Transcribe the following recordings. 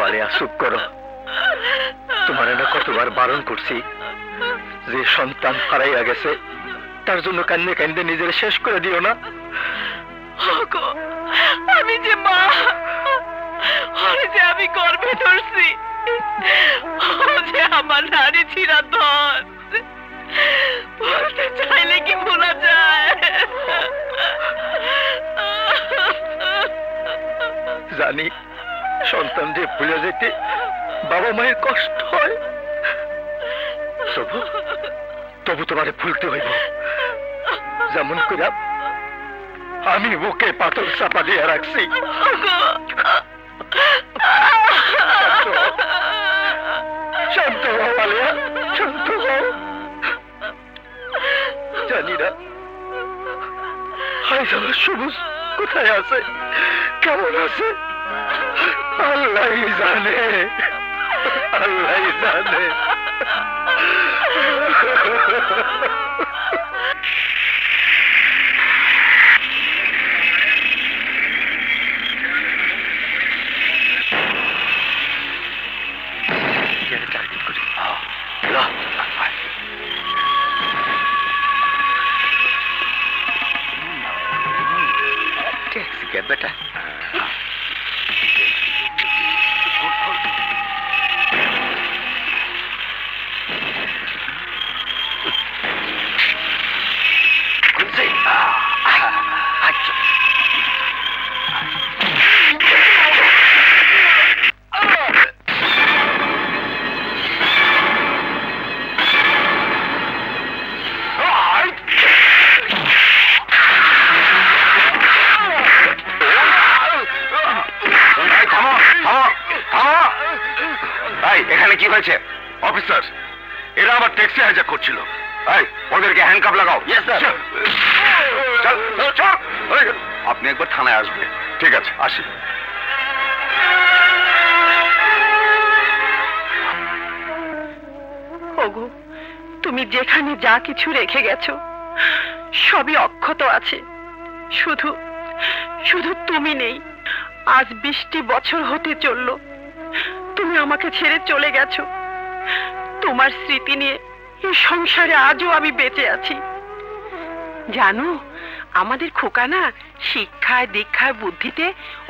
আলিয়া চুপ করো। তোমার না কতবার বারণ করছি যে সন্তান হারাইয়া গেছে তার জন্য কান্দে কান্দে নিজের শেষ করে দিও না। আমি যে মা, ওরে যে আমি গর্ভে ধরছি, ও যে আমার নারী ছিড়া ধন, বলতে চাইলে কি ভোলা যায়? জানি সন্তান যে ভুলে যেতে বাবা মায়ের কষ্ট হয়, তবু তবু তোমারে ভুলতে হইব। যেমন করে আমি বুকে পাথর চাপা দিয়ে রাখছি। শান্ত হও আলিয়া, শান্ত হও। জানি না আজ আমার সবুজ কোথায় আছে, কেমন আছে, আল্লাহ জানে, আল্লাহ জানে। बेटा অফিসার, এরা আবার ট্যাক্সি হাইজ্যাক করছিল। ওদেরকে হ্যান্ডকাপ লাগাও। আপনি একবার থানায় আসবেন। ঠিক আছে, আসি। ওগো, তুমি যেখানে যা কিছু রেখে গেছো সবই অক্ষত আছে, শুধু শুধু তুমি নেই। আজ 20টি বছর হতে চললো তুমি আমাকে ছেড়ে চলে গেছো। তোমার স্মৃতি নিয়ে এই সংসারে আজও আমি বেঁচে আছি। জানো, আমাদের খোকা না শিক্ষায় দীক্ষায় বুদ্ধিতে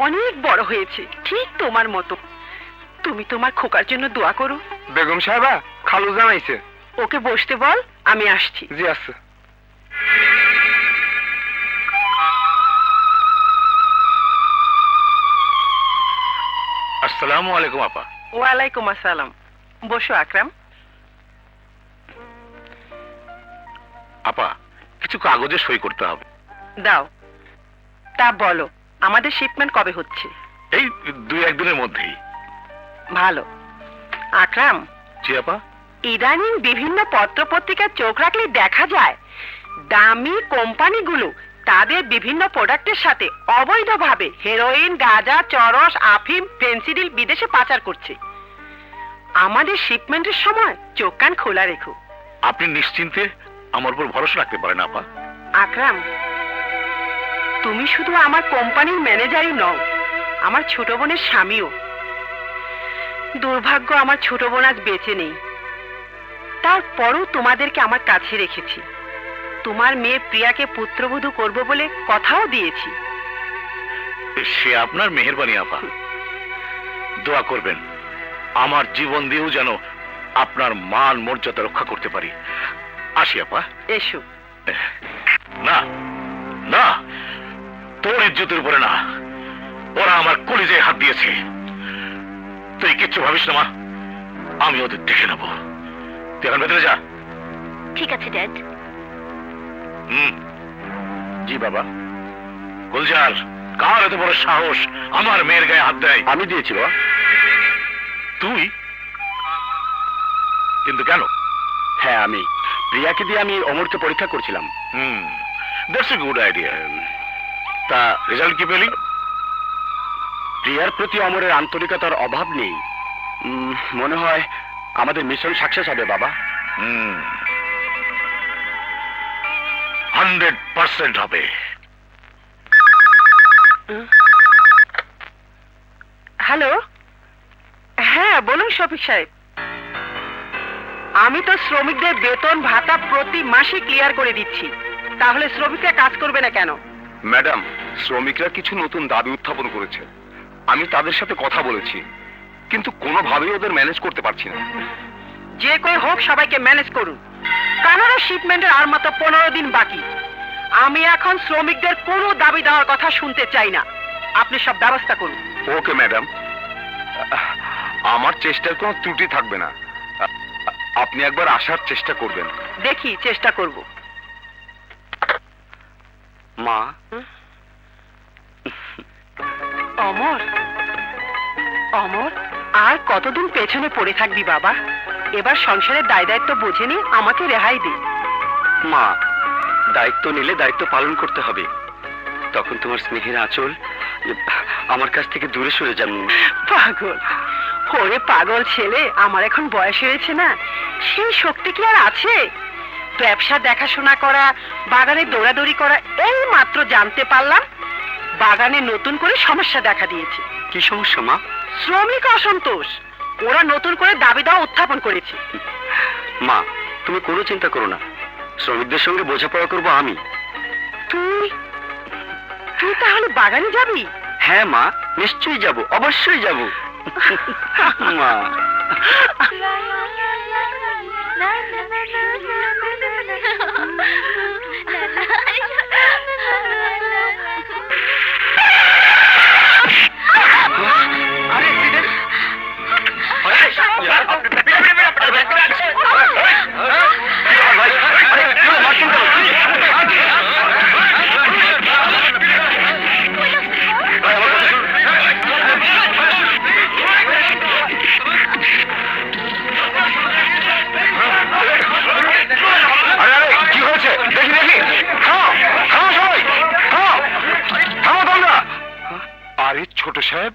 অনেক বড় হয়েছে, ঠিক তোমার মতো। তুমি তোমার খোকার জন্য দোয়া করো। বেগম সাহেবা, খালু জানাইছে। ওকে বসতে বল, আমি আসছি। জি আছে। আসসালামু আলাইকুম আপা। ওয়ালাইকুম আসসালাম। বসো আকরাম। আপা, কিছু কাগজে সই করতে হবে। দাও। তা বলো, আমাদের শিপমেন্ট কবে হচ্ছে? এই 2-1 দিনের মধ্যেই। ভালো। আকরাম। জি আপা। ইদানিং বিভিন্ন পত্র পত্রিকায় চোখ রাখলে দেখা যায় দামি কোম্পানিগুলো তাদের বিভিন্ন প্রোডাক্টের সাথে অবৈধভাবে হেরোইন, গাঁজা, চরস, আফিম, ফেন্সিডিল বিদেশে পাচার করছে। আমাদের শিপমেন্টের সময় চোখ কান খোলা রেখো। আপনি নিশ্চিন্তে আমার উপর ভরসা রাখতে পারেন আপা। আকরাম, তুমি শুধু আমার কোম্পানির ম্যানেজারই নও, আমার ছোট বোনের স্বামীও। দুর্ভাগ্য, আমার ছোট বোন আজ বেঁচে নেই। তারপরও তোমাদেরকে আমার কাছে রেখেছি। তোমার মেয়ে প্রিয়াকে পুত্রবধূ করব বলে কথাও দিয়েছি। সে আপনার মেহেরবানি আপা। দোয়া করবেন আমার জীবন দিয়েও যেন আপনার মান মর্যাদা রক্ষা করতে পারি। আসি আপা। এসো। না না, তোর ইজ্জতের উপরে না, ওরা আমার কলিজায় হাত দিয়েছে। তুই কিচ্ছু ভাবিস না মা, আমি ওদের দেখে নেবো। তুই এখন ভেতরে যা। ঠিক আছে ড্যাড। জি বাবা। গুলজার, কার এত বড় সাহস আমার মেয়ের গায়ে হাত দেয়? আমি দিয়েছি বাবা। তুই? কিন্তু কেন? হ্যাঁ, আমি প্রিয়াকে দিয়ে আমি অমরকে পরীক্ষা করছিলাম। That's a good idea. তা রেজাল্ট কি পেলি? প্রিয়ার প্রতি অমরের আন্তরিকতার অভাব নেই। মনে হয় আমাদের মিশন সাকসেস হবে বাবা। 100% হবে। হ্যালো, হ্যাঁ বলুন শফিক সাহেব। আমি তো শ্রমিকদের বেতন ভাতা প্রতি মাসে ক্লিয়ার করে দিচ্ছি, তাহলে শ্রমিকরা কাজ করবে না কেন? ম্যাডাম, শ্রমিকরা কিছু নতুন দাবি উত্থাপন করেছে। আমি তাদের সাথে কথা বলেছি, কিন্তু কোনোভাবেই ওদের ম্যানেজ করতে পারছি না। যে করে হোক সবাইকে ম্যানেজ করুন। কানাডা শিপমেন্টের আর মাত্র 15 দিন বাকি। আমি এখন শ্রমিকদের কোনো দাবি দেওয়ার কথা শুনতে চাই না। আপনি সব ব্যবস্থা করুন। ওকে ম্যাডাম, আমার চেষ্টার কোনো ত্রুটি থাকবে না। আপনি একবার আসার চেষ্টা করবেন। দেখি চেষ্টা করব। মা, অমর, অমর, আর কতদিন পেছনে পড়ে থাকবি বাবা? এবার সংসারের দায় দায়িত্ব বুঝে নি, আমাকে রেহাই দে। মা, দায়িত্ব নিলে দায়িত্ব পালন করতে হবে। তখন তোমার স্নেহের আঁচল আমার কাছ থেকে দূরে সরে যাবে। পাগল, ওরে পাগল ছেলে, আমার এখন বয়স হয়েছে না, সেই শক্তি কি আর আছে? ব্যবসা দেখাশোনা করা, বাগানে দৌড়াদৌড়ি করা, এই মাত্র জানতে পারলাম বাগানে নতুন করে সমস্যা দেখা দিয়েছে। কি সমস্যা মা? শ্রমিক অসন্তোষ, ওরা নতুন করে দাবি দাওয়া উত্থাপন করেছে। মা, তুমি কোনো চিন্তা করো না, শ্রমিকদের সঙ্গে বোঝাপড়া করবো আমি। তুই তুই তাহলে বাগানে যাবি? হ্যাঁ মা, নিশ্চয়ই যাব, অবশ্যই যাব। মা, আরে accident! কি হয়েছে? দেখি দেখি। থামো, থামো সবাই, থামো, থামো তোমরা। আরে ছোট সাহেব,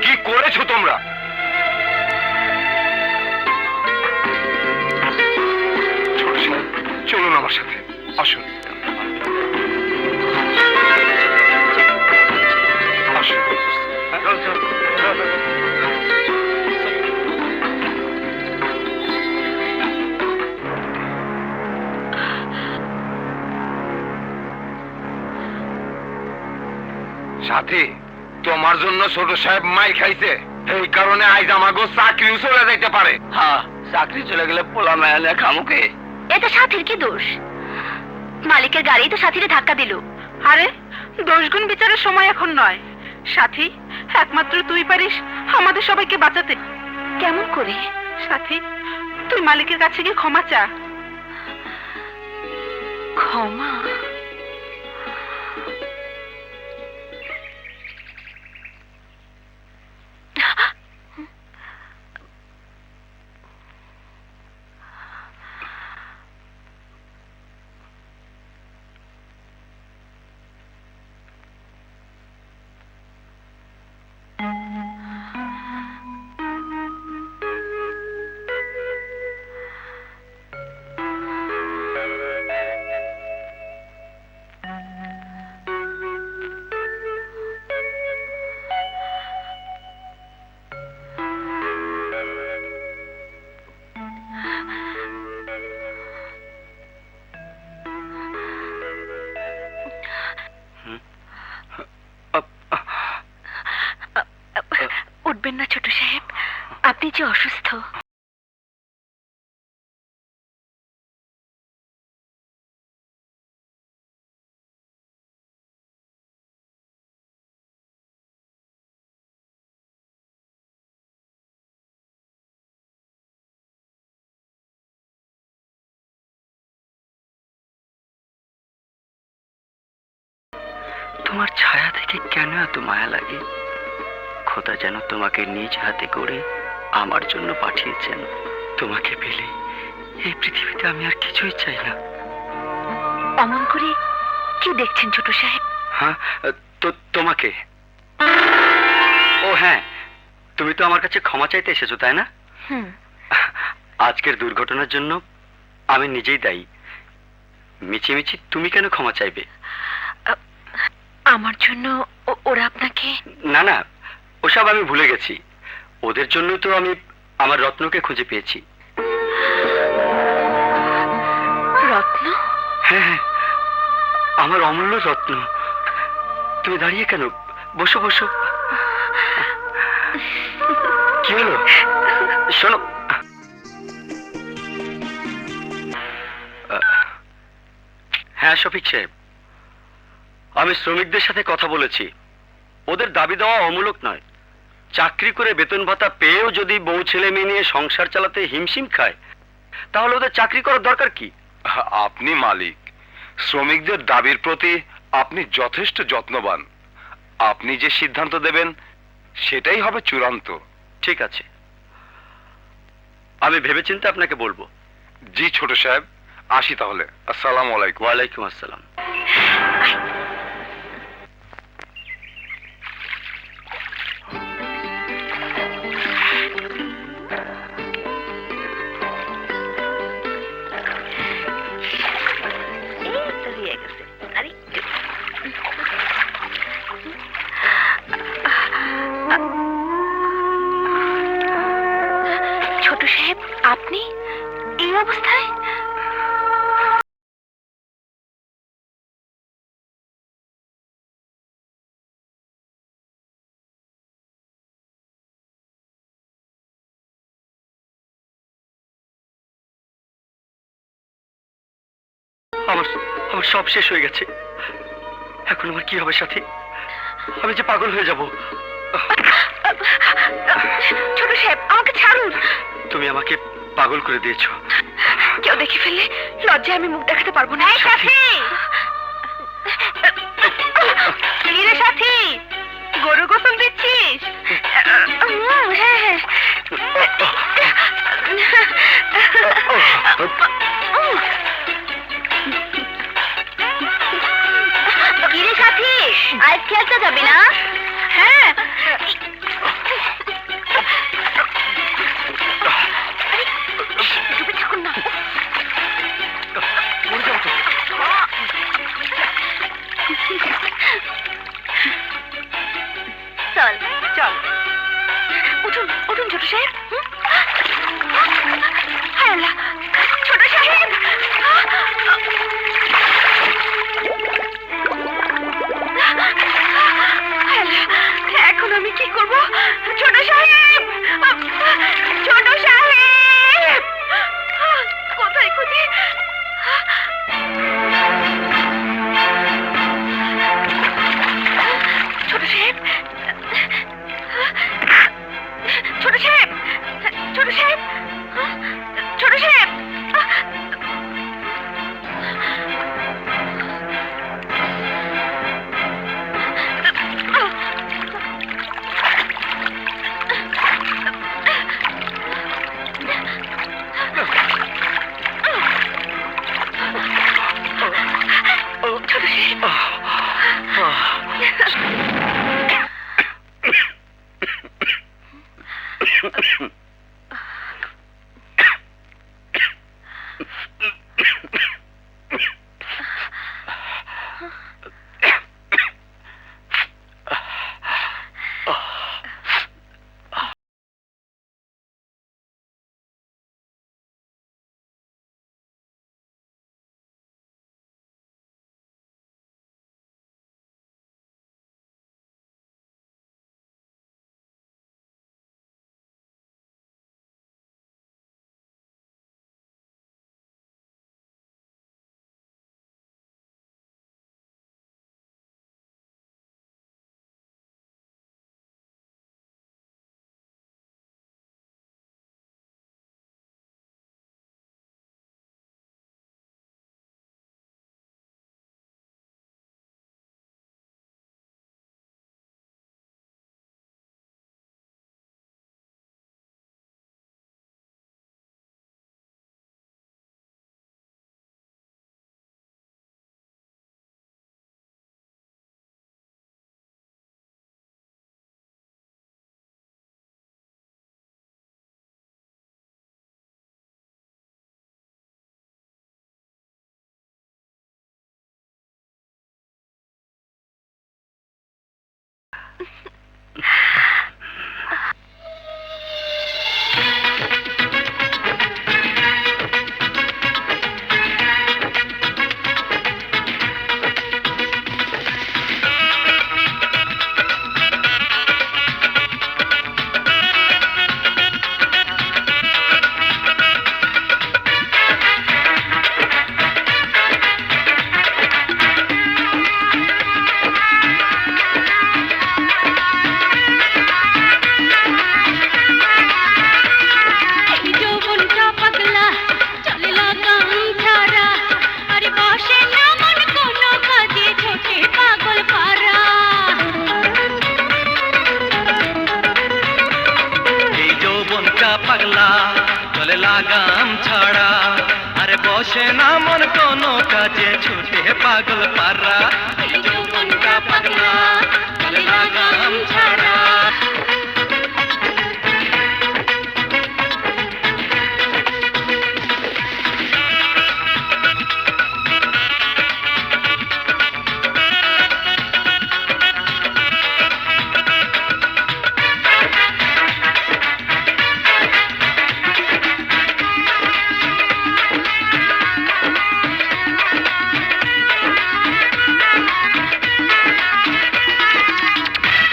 কি করেছো তোমরা? ছোট সাহেব, চলুন আমার সাথে, আসুন আসুন। সাথী, তোমার জন্য ছোট সাহেব মাই খাইছে, এই কারণে আজ আমাগো চাকরিও চলে যাইতে পারে। হ্যাঁ, চাকরি চলে গেলে পোলা মায়া খামুকে। এটা সাথীর কি দোষ? মালিকের গাড়ি তো সাথীরে ধাক্কা দিল। আরে দোষগুণ বিচারের সময় এখন নয়। সাথী, একমাত্র তুই পারিস আমাদের সবাইকে বাঁচাতে। কেমন করে? সাথী, তুই মালিকের কাছে গিয়ে ক্ষমা চা। ক্ষমা? উঠবেন না ছোট সাহেব, আপনি যে অসুস্থ। তোমার ছায়া থেকে কেন এত মায়া লাগে? খোদা যেন তোমাকে নিজ হাতে করে আমার জন্য পাঠিয়েছেন। তোমাকে পেলে এই পৃথিবীতে আমি আর কিছুই চাই না। অমন করে কি দেখছেন ছোট সাহেব? হ্যাঁ, তো তোমাকে। ও হ্যাঁ, তুমি তো আমার কাছে ক্ষমা চাইতে এসেছো, তাই না? হুম। আজকের দুর্ঘটনার জন্য আমি নিজেই দায়ী। মিছিমিছি তুমি কেন ক্ষমা চাইবে? আমার জন্য ওরা আপনাকে? না না, ওসব আমি ভুলে গেছি। ওদের জন্যই তো আমি আমার রত্নকে খুঁজে পেয়েছি। রত্ন? হ্যাঁ হ্যাঁ, আমার অমূল্য রত্ন। তুমি দাঁড়িয়ে কেন? বসো বসো। কি হলো? শোনো, হ্যাঁ শফিক সাহেব, আমি শ্রমিকদের সাথে কথা বলেছি। ওদের দাবি দেওয়া অমূলক নয়। চাকরি করে বেতন ভাতা পেয়েও যদি বউ ছেলে মেয়ে নিয়ে সংসার চালাতে হিমশিম খায়, তাহলে ওদের চাকরি করার দরকার কি? আপনি মালিক, শ্রমিকদের দাবির প্রতি আপনি যথেষ্ট যত্নবান। আপনি যে সিদ্ধান্ত দেবেন সেটাই হবে চূড়ান্ত। ঠিক আছে, আমি ভেবেচিন্তে আপনাকে বলবো। জি ছোট সাহেব, আসি তাহলে। আসসালামু আলাইকুম। ওয়ালাইকুম আসসালাম। এই তো হয়ে গেছে। আরে ছোট সাহেব, আপনি এই অবস্থায়? আমার আমার সব শেষ হয়ে গেছে। এখন আমার কি হবে সাথী? আমি যে পাগল হয়ে যাব। ছোট সাহেব, আমাকে ছাড়ুন। তুমি আমাকে পাগল করে দিয়েছো। কেউ দেখে ফেললে লজ্জায় আমি মুখ দেখাতে পারবো না। সাথী, কিরে সাথী, গরু গোসল দিচ্ছিস? হ্যাঁ হ্যাঁ। কিরে সাথী, আজ খেলতে যাবি না? হ্যাঁ। চুপে থাকুন না। চল চল, উঠুন উঠুন ছোট সাহেব। হায় আল্লাহ, ছোট সাহেব! এখন আমি কি করব? ছোট সাহেব, ছোট সাহেব, কোথায় খুঁজি? ছোট সাহেব, ছোট সাহেব, ছোট সাহেব, ছোট সাহেব! পাগলা চলে লাগাম ছাড়া, আরে বসে না মন কোনো কাজে, ছুটে পাগল পারা। এই যৌবনটা পাগলা চলে লাগাম ছাড়া।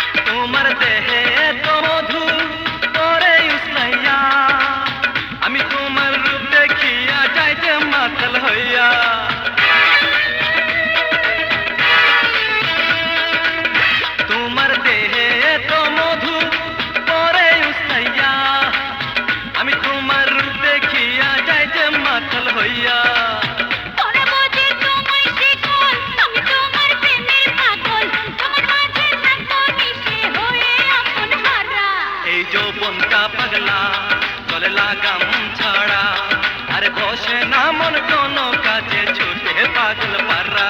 তোমার দেহে তো মধু পরে উসাইয়া, আমি তোমার রূপ দেখিয়া যাই যে মাতাল হইয়া। এই যৌবনটা পাগলা চলে লাগাম ছাড়া, আরে বসে না মন কোনো কাজে, ছুটে পাগল পারা।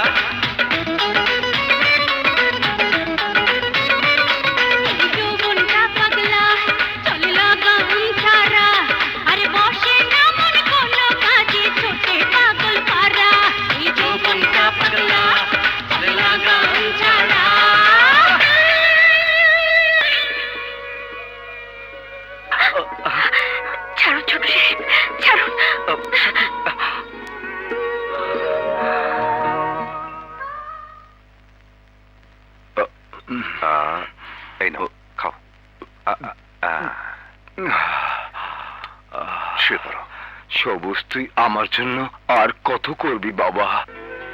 ছাড়ুন ছোট সাহেব, ছাড়ুন। এই নাও, খাও। শুয়ে পড়ো। সবুজ, তুই আমার জন্য আর কত করবি বাবা?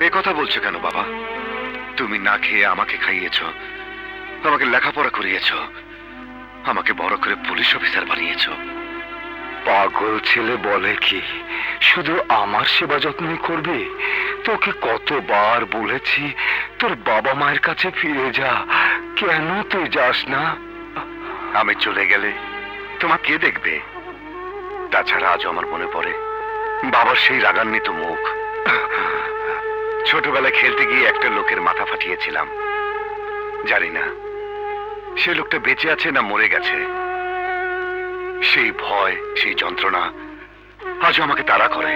এ কথা বলছো কেন বাবা? তুমি না খেয়ে আমাকে খাইয়েছ, আমাকে লেখাপড়া করিয়েছ, আমাকে বড় করে পুলিশ অফিসার বানিয়েছ। পাগল ছেলে বলে কি শুধু আমার সেবা যত্নই করবে? তোকে কতবার বলেছি তোর বাবা মায়ের কাছে ফিরে যা, কেন তুই যাস না? আমি চলে গেলে তোমার কে দেখবে? তাছাড়া আজও আমার মনে পড়ে বাবার সেই রাগান্বিত মুখ। ছোটবেলায় খেলতে গিয়ে একটা লোকের মাথা ফাটিয়েছিলাম, জানি না সে লোকটা বেঁচে আছে না মরে গেছে। সেই ভয়, সেই যন্ত্রণা আজও আমাকে তাড়া করে।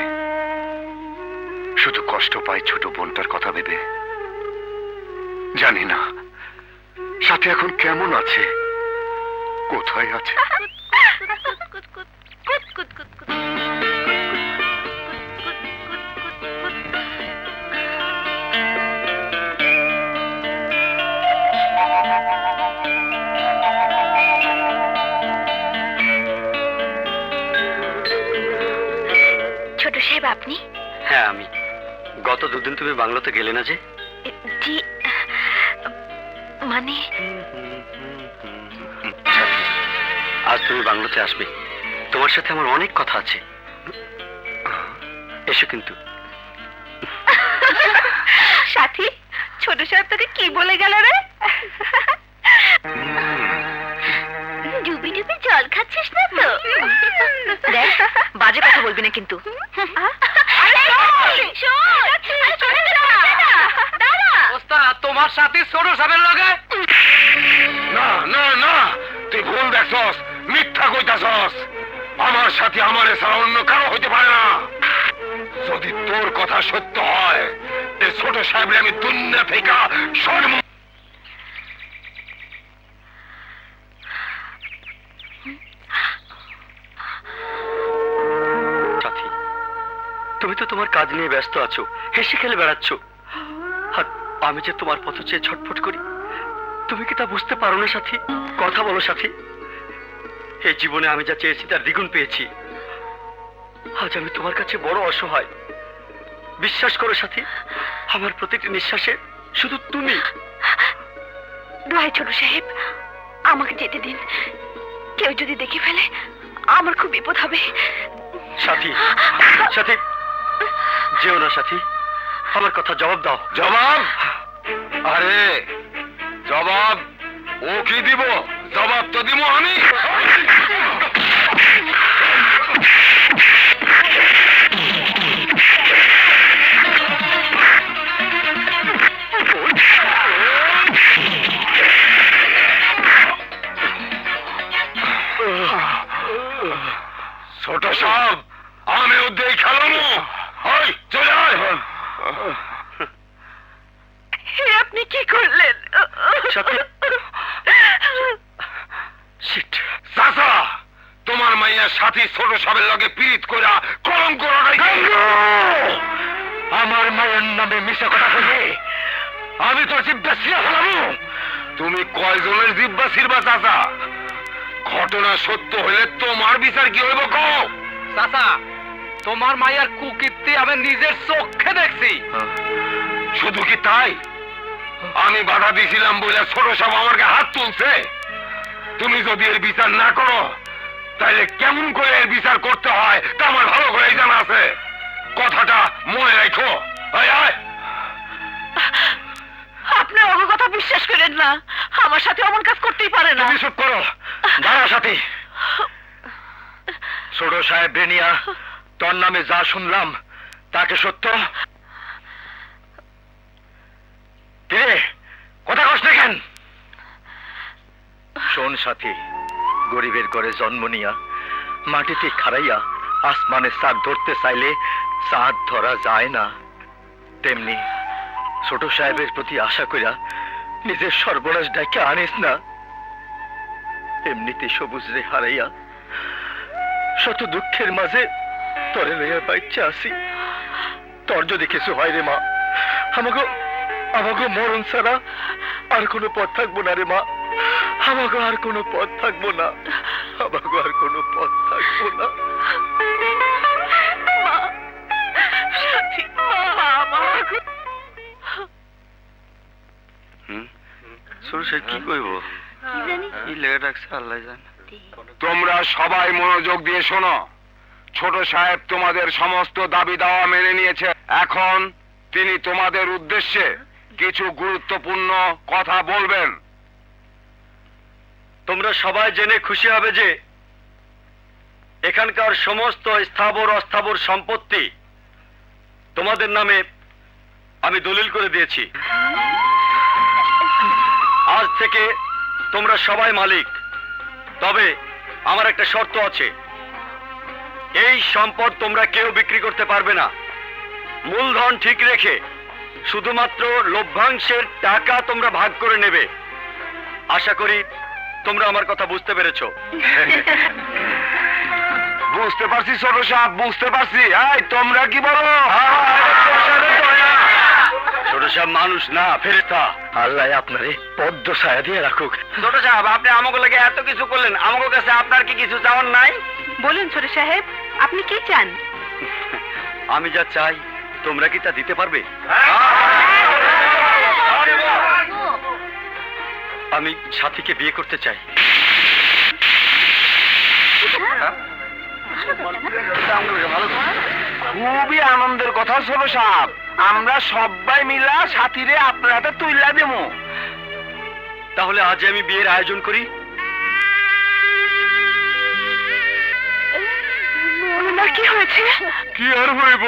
শুধু কষ্ট পাই ছোট বোনটার কথা ভেবে। জানি না সাথে এখন কেমন আছে, কোথায় আছে। ছোট সাহেব আপনি? হ্যাঁ আমি। গত দুদিন তুমি বাংলোতে গেলে না যে? জি, মানে আজ তুমি বাংলোতে আসবে, তোমার সাথে আমার অনেক কথা আছে। এসো কিন্তু। সাথী, ছোট সাহেব তোকে কি বলে গেল রে? ডুবি ডুবি জল খাচ্ছিস না তো? দেখ, বাজে কথা বলবি না কিন্তু। তোমার সাথে ছোট সাহেবের লগে? না না না, তুই ভুল দেখছস, মিথ্যা কইতাছস। আমার সাথে আমার ছাড়া অন্য কারো হইতে পারে না। যদি তোর কথা সত্য হয়, ছোট সাহেব আমি দুনিয়া থেকে তুমি তো তোমার কাজ নিয়ে ব্যস্ত আছো, হেসে খেলে বেড়াচ্ছ। আর আমি যে তোমার পথ চেয়ে ছটফট করি, তুমি কি তা বুঝতে পারো না সাথী? কথা বলো সাথী। এই জীবনে আমি যা চেয়েছি তার দ্বিগুণ পেয়েছি। আজ আমি তোমার কাছে বড় অসহায়। বিশ্বাস করো সাথী, আমার প্রতিটি নিঃশ্বাসে শুধু তুমি। দোহাই ছোট সাহেব, আমাকে যেতে দিন। কেউ যদি দেখে ফেলে আমার খুব বিপদ হবে। সাথী, সাথী, যেও না সাথী, আমার কথা জবাব দাও। জবাব? আরে জবাব ও কি দিব? জবাব তো দিব আমি। ছোট সাহেব, আমি ওদের খেলামো। ওই চলে আয়। আপনি কি করলেন? সাথী, শিট। চাচা, তোমার মাইয়ার সাথী ছোট সাহেবের লগে পীড়িত কইরা কলঙ্ক রটাইছে। আমার মায়ের নামে মিশা কথা বলে আমি তোর জিব্বা ছিঁড়ে ফেলাবো। তুমি কয়জনের জিব্বা ছিড়বা চাচা? ঘটনা সত্য হইলে তোমার বিচার কি হইব কও? চাচা, তোমার মায়ের কুকীর্তি আমি নিজের চোখে দেখছি। শুধু কি তাই? আমি বাধা দিয়েছিলাম বলে ছোট সাহেব আমার গায়ে হাত তুলছে। তুমি যদি এর বিচার না করো, তাহলে কেমন করে এর বিচার করতে হয় তা আমার ভালো করেই জানা আছে। কথাটা মনে রাখো। আয় আয়। আপনি ওর কথা বিশ্বাস করেন না। আমার সাথে অমন কাজ করতেই পারে না। তুমি চুপ করো। দাঁড়া সাথী। ছোট সাহেব বেনিয়া তোর নামে যা শুনলাম তাকে সত্য? কিরে, কথা কস না কেন? শোন সাথী, গরিবের ঘরে জন্ম নিয়া মাটিতে খাড়াইয়া আসমানে চাঁদ ধরতে চাইলে চাঁদ ধরা যায় না, তেমনি ছোট সাহেবের প্রতি আশা কইরা নিজের সর্বনাশ ডাকে আনিস না। এমনিতে সবুজ রে হারাইয়া শত দুঃখের মাঝে তরে লইয়া বাইচ্চা আসি। তোর যদি কিছু হয় রে মা, আমাকে আমাকে মরণ ছাড়া আর কোনো পথ থাকবো না রে মা। আমাকে আর কোনো পথ থাকবো না। আমাকে আর কোনো পথ থাকবো না। সে কি কইব? কি লেগে রাখছে আল্লাহ জানে। তোমরা সবাই মনোযোগ দিয়ে শোনো। ছোট সাহেব তোমাদের সমস্ত দাবি দাওয়া মেনে নিয়েছে। এখন তিনি তোমাদের উদ্দেশ্যে কিছু গুরুত্বপূর্ণ কথা বলবেন। তোমরা সবাই জেনে খুশি হবে যে এখানকার সমস্ত স্থাবর অস্থাবর সম্পত্তি তোমাদের নামে আমি দলিল করে দিয়েছি। আজ থেকে তোমরা সবাই মালিক। তবে আমার একটা শর্ত আছে, এই সম্পদ তোমরা কেউ বিক্রি করতে পারবে না। মূলধন ঠিক রেখে শুধুমাত্র লভ্যাংশের টাকা তোমরা ভাগ করে নেবে। আশা করি তোমরা আমার কথা বুঝতে পেরেছো। বুঝতে পারছি ছোট সাহেব, বুঝতে পারছি। এই তোমরা কি বলো? ছোট সাহেব মানুষ না, ফেরেশতা। আল্লাহ আপনারে পদ্ম ছায়া দিয়ে রাখুক। ছোট সাহেব, আপনি আমাকে লাগে এত কিছু করলেন, আমাকে কাছে আপনার কি কিছু চাওয়ার নাই? বলুন ছোট সাহেব, আপনি কি চান? আমি যা চাই তোমরা কি তা দিতে পারবে? আমি সাথীকে বিয়ে করতে চাই। খুবই আনন্দের কথা ছোট সাহেব। আমরা সবাই মিলা সাথীরে আপনার হাতে তুইলা দেবো। তাহলে আজ আমি বিয়ের আয়োজন করি। কি হয়েছে? কি আর হইব,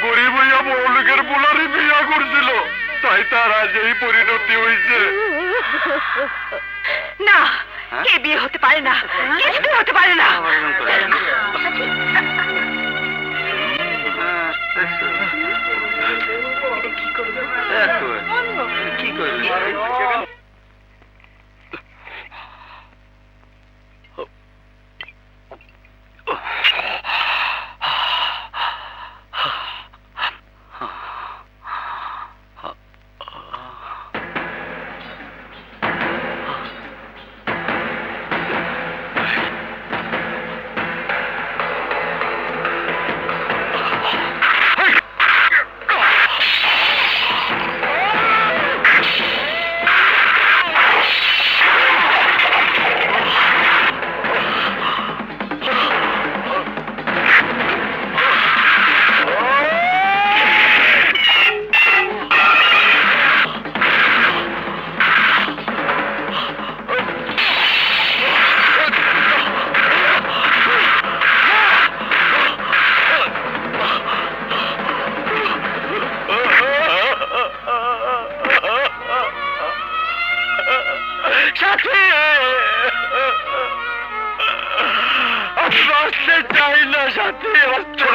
গরিব হইয়া বড় লোকের পোলারে বিয়া করছিল, তাই তার আজ এই পরিণতি হয়েছে। না, এ বিয়ে হতে পারে না, কিছুতেই হতে পারে না। কি করবি?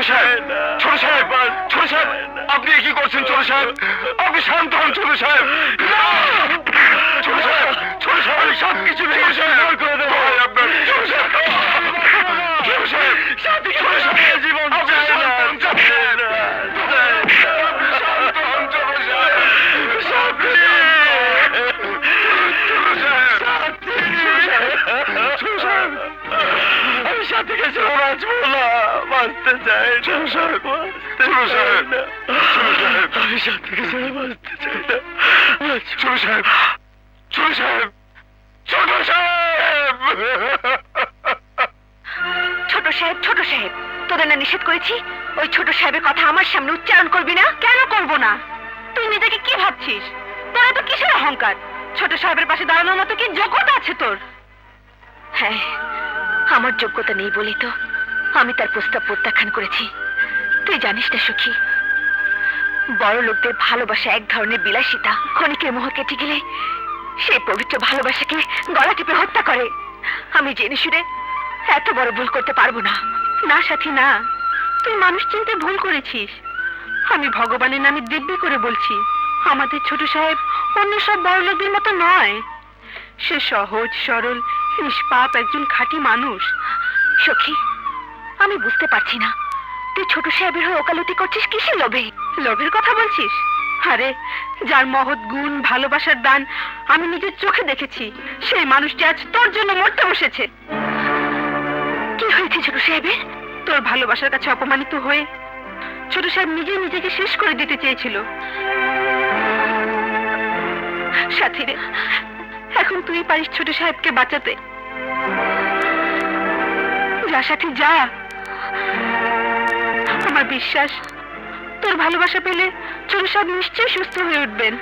সাহেব, ছোট সাহেব, ছোট সাহেব, আপনি কি করছেন ছোট সাহেব? আপনি শান্ত হন ছোট সাহেব। ছোট সাহেব, ছোট সাহেব, আমি সবকিছু করে দেবো আপনার। ছোট সাহেব, ছোট সাহেব, ছোট সাহেব, জীবন চাই না। আমি সাথে গেছে বাঁচবো না, বাঁচতে চাই ছোট সাহেব, আমি সাথে গেছে বাঁচতে চাই না। ছোট সাহেব, ছোট সাহেব, ছোট সাহেব। ছোট সাহেব, ছোট সাহেব, তোদের না নিষেধ করেছি ওই ছোট সাহেবের কথা আমার সামনে উচ্চারণ করবি না? কেন করব না? তুই নিজেকে কি ভাবছিস? তোর তো কিসের অহংকার? ছোট সাহেবের পাশে দাঁড়ানোর মতো কি যোগ্যতা আছে তোর? হ্যাঁ, আমার যোগ্যতা নেই বলি তো আমি তার প্রস্তাব প্রত্যাখ্যান করেছি। তুই জানিস না সখী, বড় লোকদের ভালোবাসা এক ধরনের বিলাসিতা। ক্ষণিকের মোহ কেটে গেলে সেই পবিত্র ভালোবাসাকে গলা টিপে হত্যা করে। আমি জেনে শুনে এত বড় ভুল করতে পারবো না। না সাথী না, তুই মানুষ চিনতে ভুল করেছিস। আমি ভগবানের নামে দিব্যি করে বলছি, আমাদের ছোট সাহেব অন্য সব বড় লোকদের মতো নয়। সে সহজ সরল নিষ্পাপ একজন খাঁটি মানুষ। সখী, আমি বুঝতে পারছি না তুই ছোট সাহেবের হয়ে ওকালতি করছিস কিসের লোভে? লোভের কথা বলছিস? আরে, যার মহৎ গুণ ভালোবাসার দান আমি নিজের চোখে দেখেছি, সেই মানুষটি আজ তোর জন্য মরতে বসেছে। কি হয়েছে ছোট সাহেবের? তোর ভালোবাসার কাছে অপমানিত হয়ে ছোট সাহেব নিজেকে শেষ করে দিতে চেয়েছিল। সাথী রে, এখন তুই পারিস ছোট সাহেবকে বাঁচাতে। যা সাথী, যা। আমার বিশ্বাস তোর ভালোবাসা পেলে ছোট সাহেব নিশ্চয়ই সুস্থ হয়ে উঠবেন।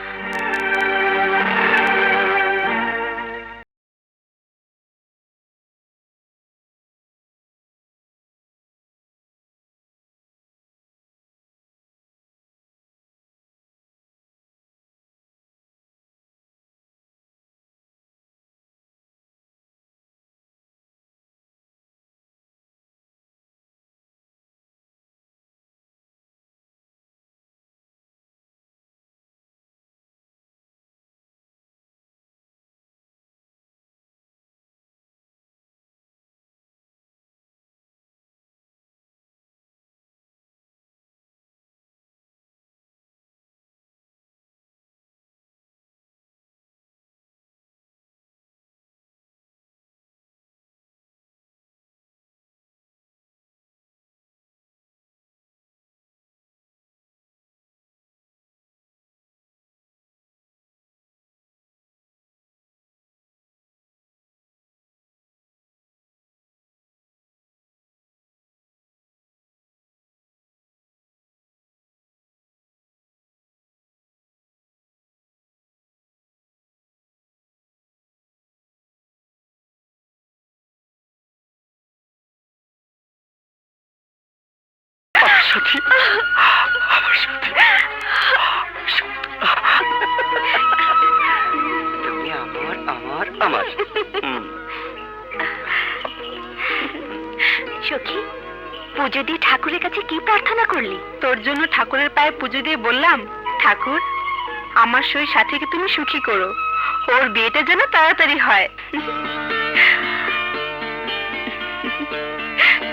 সাথী, আমার সাথী, তুমি আমার আমার আমার। সখী, পুজো দিয়ে ঠাকুরের কাছে কি প্রার্থনা করলি? তোর জন্য ঠাকুরের পায়ে পুজো দিয়ে বললাম, ঠাকুর আমার সই সাথীকে তুমি সুখী করো, ওর বিয়েটা যেন তাড়াতাড়ি হয়।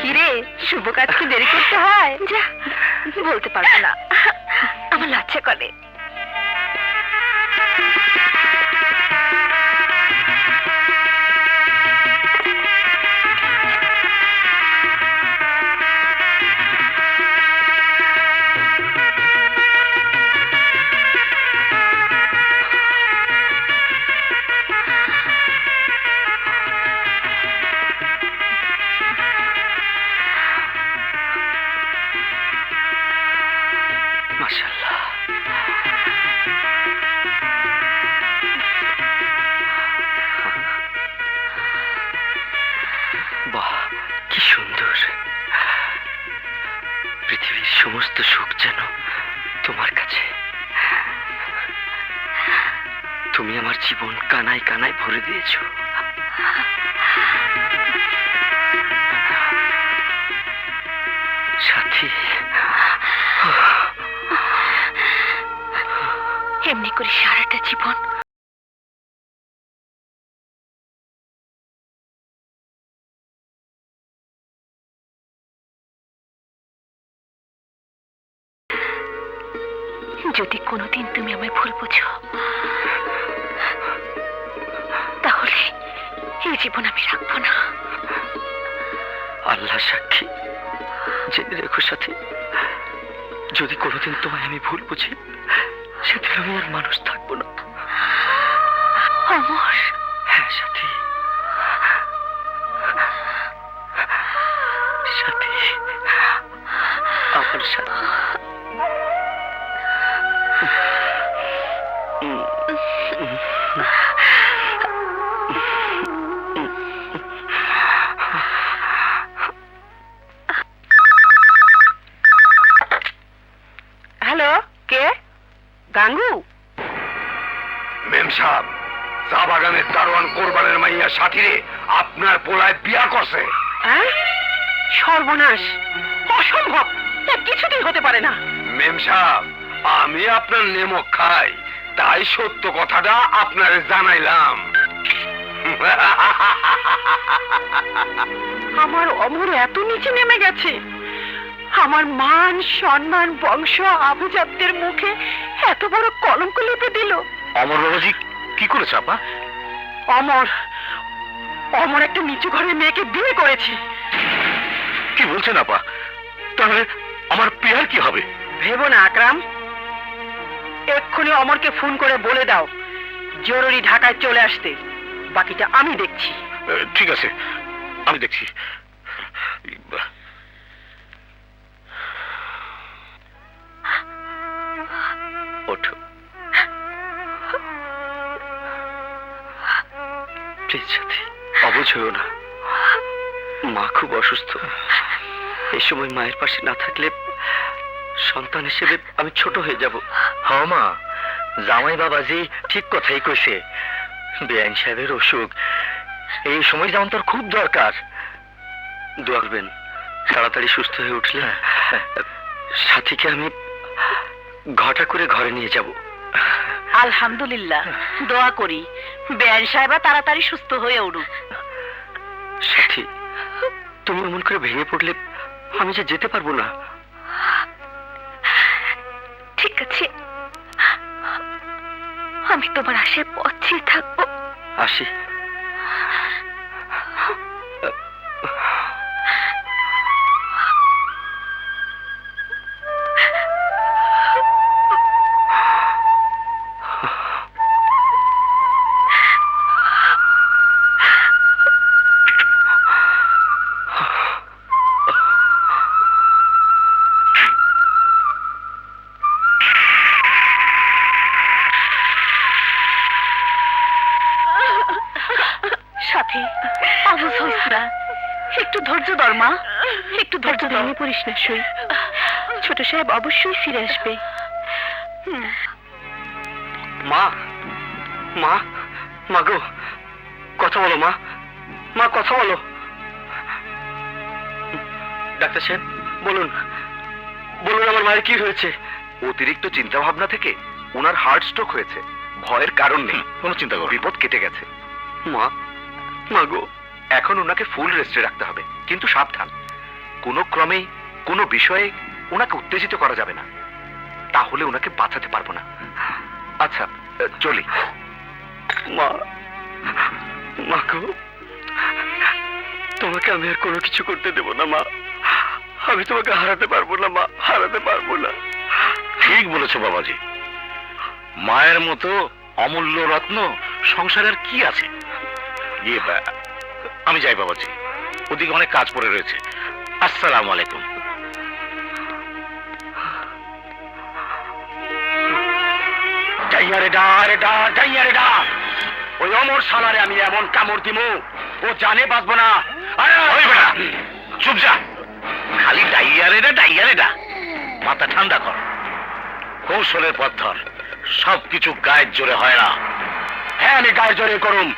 কিরে, শুভ কাজ কি দেরি করতে হয়? যা, বলতে পারবো না, আমার লজ্জা করে। মাশাআল্লাহ, বাহ, কি সুন্দর। পৃথিবীর সমস্ত সুখ যেন তোমার কাছে। তুমি আমার জীবন কানায় কানায় ভরে দিয়েছো। সাথী, সাথী, এমনি করে সারাটা জীবন যদি কোনোদিন তুমি আমায় ভুল বুঝো, তাহলে এই জীবন আমি রাখবো না। আল্লাহ সাক্ষী, জেনে রেখো সাথী, যদি কোনোদিন তোমায় আমি ভুল বুঝি, সেদিন আমি আর মানুষ থাকবো না। অমর, হ্যাঁ সাথী, সাথী, আমার সাথী। হ্যালো, কে? গাঙ্গু? মেম সাহেব, চা বাগানের দারোয়ান কোরবানের মাইয়া সাথীরে আপনার পোলায় বিয়া করছে। হ্যাঁ? সর্বনাশ, অসম্ভব, তা কিছুতেই হতে পারে না। মেম সাহেব, আমি আপনার নেমক খাই, তাই সত্য কথাটা আপনারে জানাইলাম। আমার অমর এত নিচে নেমে গেছে, আমার মান সম্মান বংশ আবুজাবদের মুখে এত বড় কলঙ্ক লেপে দিল। অমর বাবাজি কি করেছে আপা? অমর অমর একটা নিচু ঘরের মেয়েকে বিয়ে করেছে। কি বলছেন আপা? তাহলে আমার পেয়ার কি হবে? ভেবো না আকরাম, এক্ষুনি অমরকে ফোন করে বলে দাও জরুরি ঢাকায় চলে আসতে। বাকিটা আমি দেখছি। ঠিক আছে, আমি দেখছি। ওঠো প্লিজ সাথী, অবুঝ হয়েও না। মা খুব অসুস্থ, এই সময় মায়ের পাশে না থাকলে সন্তান হিসেবে আমি ছোট হয়ে যাব। হ্যাঁ মা, জামাই বাবাজি ঠিক কথাই কইছে। বেআইন সাহেবের অসুখ, এই সময় যেমন তোর খুব দরকার। দোয়া করবেন তাড়াতাড়ি সুস্থ হয়ে উঠলে সাথীকে আমি ঘটা করে ঘরে নিয়ে যাব। আলহামদুলিল্লাহ, দোয়া করি বেআইন সাহেবা তাড়াতাড়ি সুস্থ হয়ে উঠুক। সাথী, তুমি এমন করে ভেঙে পড়লে আমি যে যেতে পারবো না। ঠিক আছে, আমি তোমার আশায় পথ চেয়ে থাকবো। আসি। সাথী, অবুঝ হইস না, একটু ধৈর্য ধর মা, একটু ধৈর্য ধর। ভেঙে পড়িস না সই, ছোট সাহেব অবশ্যই ফিরে আসবে। মা, মা, মা গো, কথা বলো মা, মা কথা বলো। ডাক্তার সাহেব বলুন, বলুন আমার মায়ের কি হয়েছে? অতিরিক্ত চিন্তা ভাবনা থেকে ওনার হার্ট স্ট্রোক হয়েছে। ভয়ের কারণ নেই, কোনো চিন্তা করো, বিপদ কেটে গেছে। মা, মা গো, এখন ওনাকে ফুল রেস্টে রাখতে হবে, কিন্তু সাবধান, কোনো ক্রমেই কোনো বিষয়ে ওনাকে উত্তেজিত করা যাবে না, তাহলে ওনাকে বাঁচাতে পারবো না। আচ্ছা চলি। মা, মা গো, তোমাকে আমি আর কোনো কিছু করতে দেব না মা। আমি তোমাকে হারাতে পারবো না মা, হারাতে পারবো না। ঠিক বলেছো বাবাজি, মায়ের মতো অমূল্য রত্ন সংসারের কি আছে? আমি যাই বাবাজি, ওদিকে অনেক কাজ পড়ে রয়েছে। আসসালামু আলাইকুম। ওই অমর শালারে আমি এমন কামড় দিমু, ও জানে বাঁচবো না। চুপ যা, খালি ডাইয়ারেটা মাথা ঠান্ডা কর, কৌশলের পথ ধর। সবকিছু গায়ের জোরে হয় না। হ্যাঁ, আমি গায়ের জোরে করুম।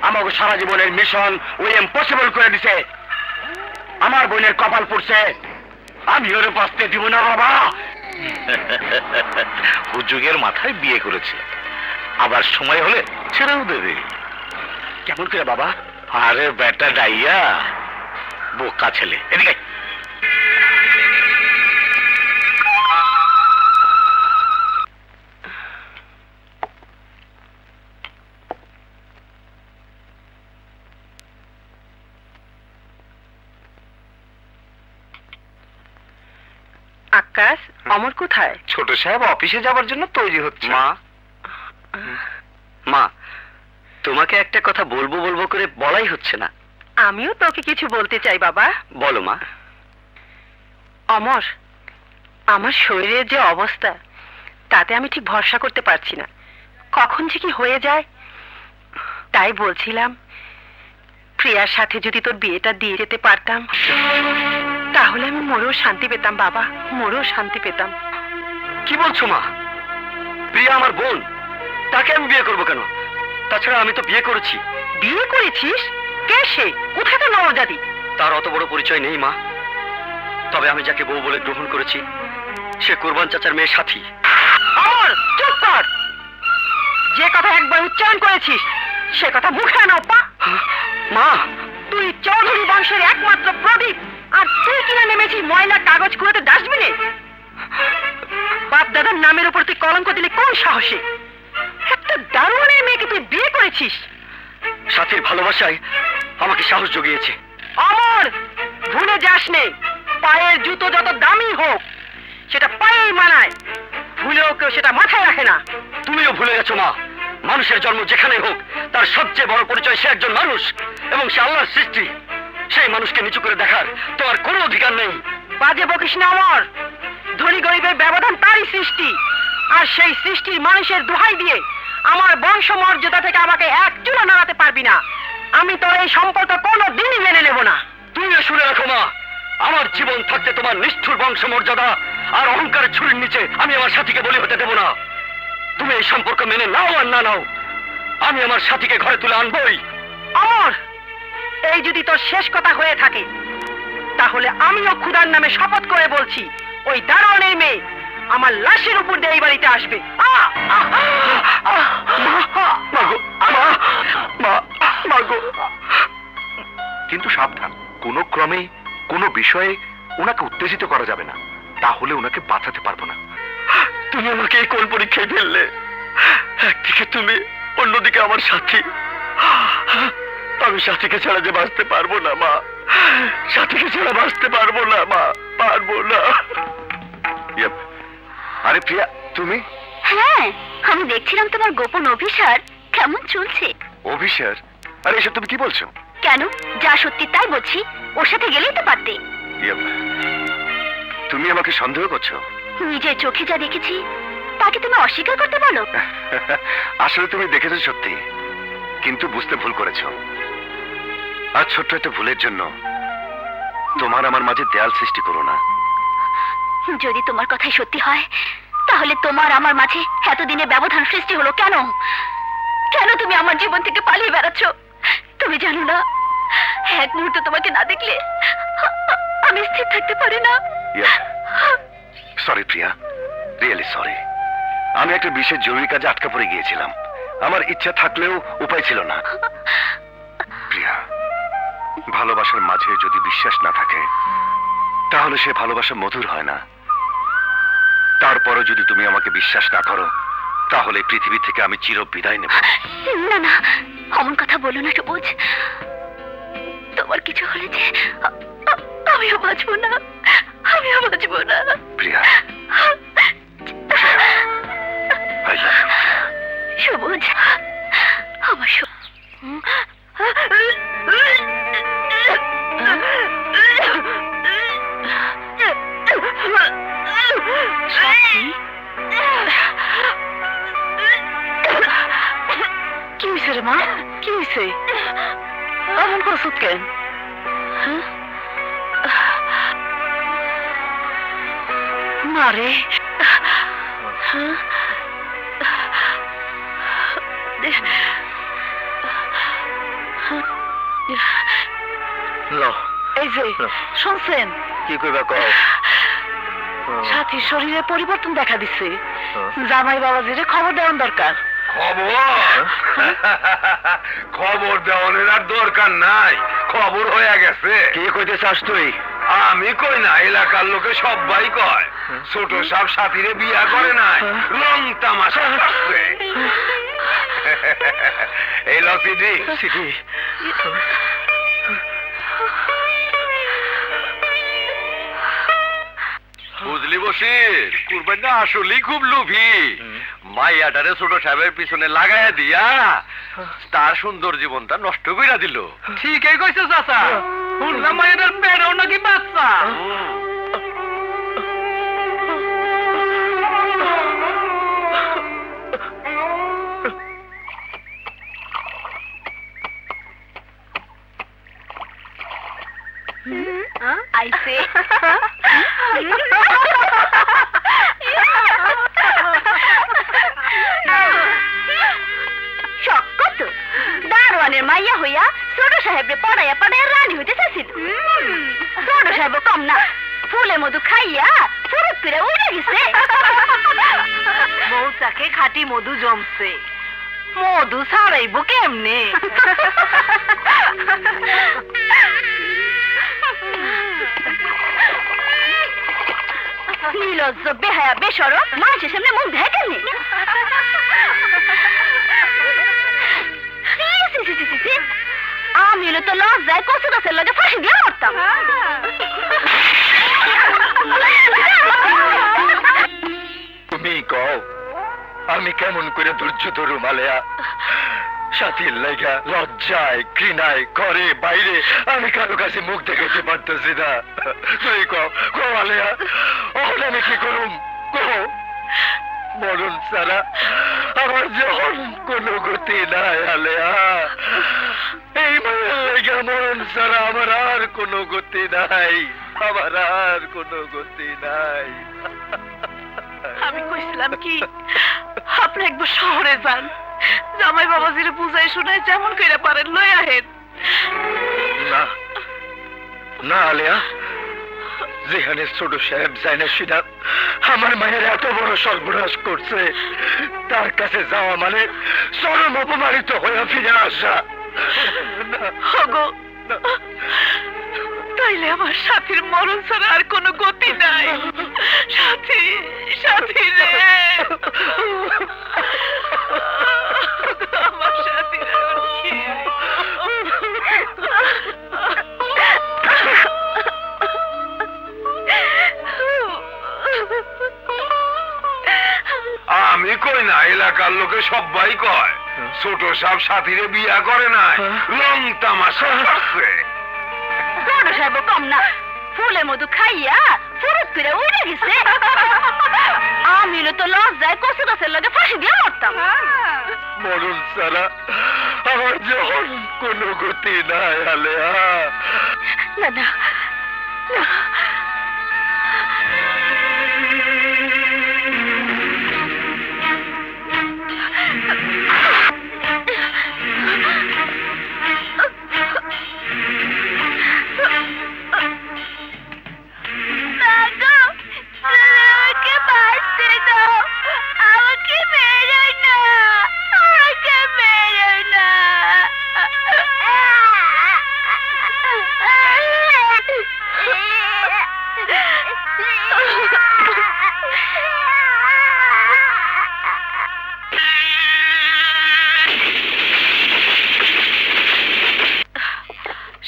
আমাকে সারা জীবনের মিশন ওই ইম্পসিবল করে দিছে। আমার বোনের কপাল পড়ছে, আমি ওরে বাঁচতে দিব না বাবা। হুজুগের মাথায় বিয়ে করেছে, আবার সময় হলে ছেড়েও দেবে। কেমন করে বাবা? আরে বেটা ডাইয়া, বোকা ছেলে, এদিকে আয়। আকাশ, অমর কোথায়? ছোট সাহেব অফিসে যাবার জন্য তৈরি হচ্ছে। মা, মা, তোমাকে একটা কথা বলবো বলবো করে বলাই হচ্ছে না। আমিও তোকে কিছু বলতে চাই বাবা। বলো মা। অমর, আমার শরীরের যে অবস্থা, তাতে আমি ঠিক ভরসা করতে পারছি না, কখন যে কি হয়ে যায়। তাই বলছিলাম, প্রিয়ার সাথে যদি তোর বিয়েটা দিয়ে যেতে পারতাম, তাহলে আমি মরেও শান্তি পেতাম বাবা, মরেও শান্তি পেতাম। কি বলছো মা? প্রিয়া আমার বোন, তাকে আমি বিয়ে করবো কেন? তাছাড়া আমি তো বিয়ে করেছি। বিয়ে করেছিস? কে সে? কোথায় তো নবজাতি? তার অত বড় পরিচয় নেই মা, তবে আমি যাকে বউ বলে গ্রহণ করেছি সে কুরবান চাচার মেয়ে সাথী। অমর, চুপ কর। যে কথা একবার উচ্চারণ করেছিস সে কথা মুখে আনো। মা, তুই চৌধুরী বংশের একমাত্র প্রদীপ, আর তুই কিনা নেমেছিস ময়লা কাগজ কুড়োতে ডাস্টবিনে। বাপ দাদার নামের উপর তুই কলঙ্ক দিলি কোন সাহসে? একটা দারোয়ানের মেয়েকে তুই বিয়ে করেছিস। সাথীর ভালোবাসায় আমাকে সাহস জুগিয়েছে। অমর, ভুলে যাস নে, পায়ের জুতো যত দামি হোক সেটা পায়েই মানায়, ভুলেও কেউ সেটা মাথায় রাখে না। তুমিও ভুলে গেছো মা, মানুষের জন্ম যেখানে হোক তার সবচেয়ে বড় পরিচয় সে একজন মানুষ, এবং সে আল্লাহর সৃষ্টি। সেই মানুষকে নিচু করে দেখার তোমার কোনো অধিকার নেই। বাজে বকিস না অমর। ধনী গরিবের ব্যবধান তারই সৃষ্টি, আর সেই সৃষ্টির মানুষের দোহাই দিয়ে আমার বংশ মর্যাদা থেকে আমাকে এক চুলো নাড়াতে পারবি না। আমি তোর এই সম্পর্ক কোনো দিনই মেনে নেব না। তুমিও শুনে রাখো মা, আমার জীবন থাকতে তোমার নিষ্ঠুর বংশ মর্যাদা আর অহংকারের ছুরির নিচে আমি আমার সাথীকে বলি হতে দেব না। তুমি এই সম্পর্ক মেনে নাও আর না নাও, আমি আমার সাথীকে ঘরে তুলে আনবই। অমর, এই যদি তোর শেষ কথা হয়ে থাকে, তাহলে আমিও খুদার নামে শপথ করে বলছি, ওই দারোয়ানের মেয়ে আমার লাশের উপর দিয়ে এই বাড়িতে আসবে। কিন্তু সাবধান, কোনো ক্রমে কোনো বিষয়ে ওনাকে উত্তেজিত করা যাবে না, তাহলে ওনাকে বাঁচাতে পারবো না। তুমি আমাকে এই কোন পরীক্ষায় ফেললে? একদিকে তুমি, অন্যদিকে আমার সাথী। আমি সাথীকে ছাড়া যে বাঁচতে পারবো না মা, সাথীকে ছাড়া বাঁচতে পারবো না মা, পারবো না। আরে প্রিয়া, তুমি? হ্যাঁ, আমি দেখছিলাম তোমার গোপন অভিসার কেমন চলছে। অভিসার? আরে এসব তুমি কি বলছো? কেন, যা সত্যি তাই বলছি, ওর সাথে গেলেই তো পারতে। তুমি আমাকে সন্দেহ করছো? নিজের চোখে যা দেখেছি তাকে তুমি অস্বীকার করতে বলো? আসলে তুমি দেখেছো সত্যি, কিন্তু বুঝতে ভুল করেছো। আর ছোট্ট একটা ভুলের জন্য তোমার আমার মাঝে দেয়াল সৃষ্টি করো না। যদি তোমার কথাই সত্যি হয়, তাহলে তোমার আমার মাঝে এতদিনে ব্যবধান সৃষ্টি হলো কেন? কেন তুমি আমার জীবন থেকে পালিয়ে বেড়াচ্ছ? তুমি জানো না, এক মুহূর্ত তোমাকে না দেখলে আমি স্থির থাকতে পারি না। সরি প্রিয়া, রিয়েলি সরি। আমি একটা বিশেষ জরুরি কাজে আটকা পড়ে গিয়েছিলাম, আমার ইচ্ছা থাকলেও উপায় ছিল না। প্রিয়া, ভালোবাসার মাঝে যদি বিশ্বাস না থাকে, তাহলে সে ভালোবাসা মধুর হয় না। তারপরও যদি তুমি আমাকে বিশ্বাস না করো, তাহলে পৃথিবী থেকে আমি চির বিদায় নেব। না না, অমন কথা বলো না সবুজ। তোমার কিছু হলে যে আমিও বাঁচবো না, আমিও বাঁচবো না। প্রিয়া, I love you. সবুজ, আমার কি হয়েছে রে মা? কি হয়েছে? এমন করছো কেন? না রে, লো, এই যে শুনছেন? কি কইবা কও? সাথীর শরীরে পরিবর্তন দেখা দিচ্ছে। জামাই বাবাজিরে খবর দেওয়ার দরকার। খবর দেওয়ার আর দরকার নাই, খবর হয়ে গেছে। কি কইতে চাস তুই? আমি কই না, এলাকার লোকে সবাই কয় ছোট সাপ সাথীরে বিয়া করে নাই, রং তামাশা করছে। এই ল সিডি। বুঝলি বসির, কুরবানটা আসলেই খুব লোভী। মাইয়াটারে ছোট সাহেবের পিছনে লাগাইয়া দিয়া তার সুন্দর জীবনটা নষ্ট কইরা দিল। ঠিকই কইছো চাচা, শুনলাম মায়েদের পেটও নাকি বাচ্চা। আইছে শক্কত দারোয়ানের মাইয়া হইয়া ছোট সাহেবরে পড়াইয়া পড়াইয়া রানী হইতে চাইছিল। ছোট সাহেব কম না, ফুলে মধু খাইয়া ফুরুত করে উড়ে গেছে। মৌচাকে খাঁটি মধু জমছে, মধু ছাড়াইব কেমনে? নির্লজ্জ বেহায়া বেসরম মানুষের সামনে মুখ দেয় কেমনে? আমি হলো তো লজ্জায় কচু গাছের লগে ফাঁসি দিয়ে মরতাম। তুমি কও আমি কেমন করে ধৈর্য ধরু মালেয়া? সাথীর লাইগা লজ্জায় ঘৃণায় ঘরে বাইরে আমি কারো কাছে মুখ দেখাতে পারতেছি না। তুই কও মালেয়া, ওখানে আমি কি করুম? কও। মরণ ছাড়া আমার যখন কোনো গতি নাই আলেয়া, এই মায়ের লাইগা মরণ ছাড়া আমার আর কোনো গতি নাই, আমার আর কোনো গতি নাই। আমি কইছিলাম কি আপনি একবার শহরে যান, জামাই বাবাজিরে বুঝাই শুনাই যেমন কইরা পারেন লই আহেন। না না আলিয়া, যেখানে ছোট সাহেব যায় না সেটা আমার মায়ের এত বড় সর্বনাশ করছে, তার কাছে যাওয়া মানে চরম অপমানিত হয়ে ফিরে আসা। ওগো, তাইলে আমার সাথীর মরণ ছাড়া আর কোনো গতি নাই। সাথী, সাথী রে, আমার সাথীর এখন কি? আমি কই না, এলাকার লোকে সবাই কয় ছোট সাহেব সাথীরে বিয়া করে নাই, রং তামাশা করছে। ছোট সাহেব কম না, ফুলে মধু খাইয়া ফুরুত করে উড়ে গেছে। আমি হলো তো লজ্জায় কচু গাছের লগে ফাঁসি দিয়ে মরতাম। মরণ ছাড়া আমার যখন কোনো গতি নাই আলেয়া। না না না,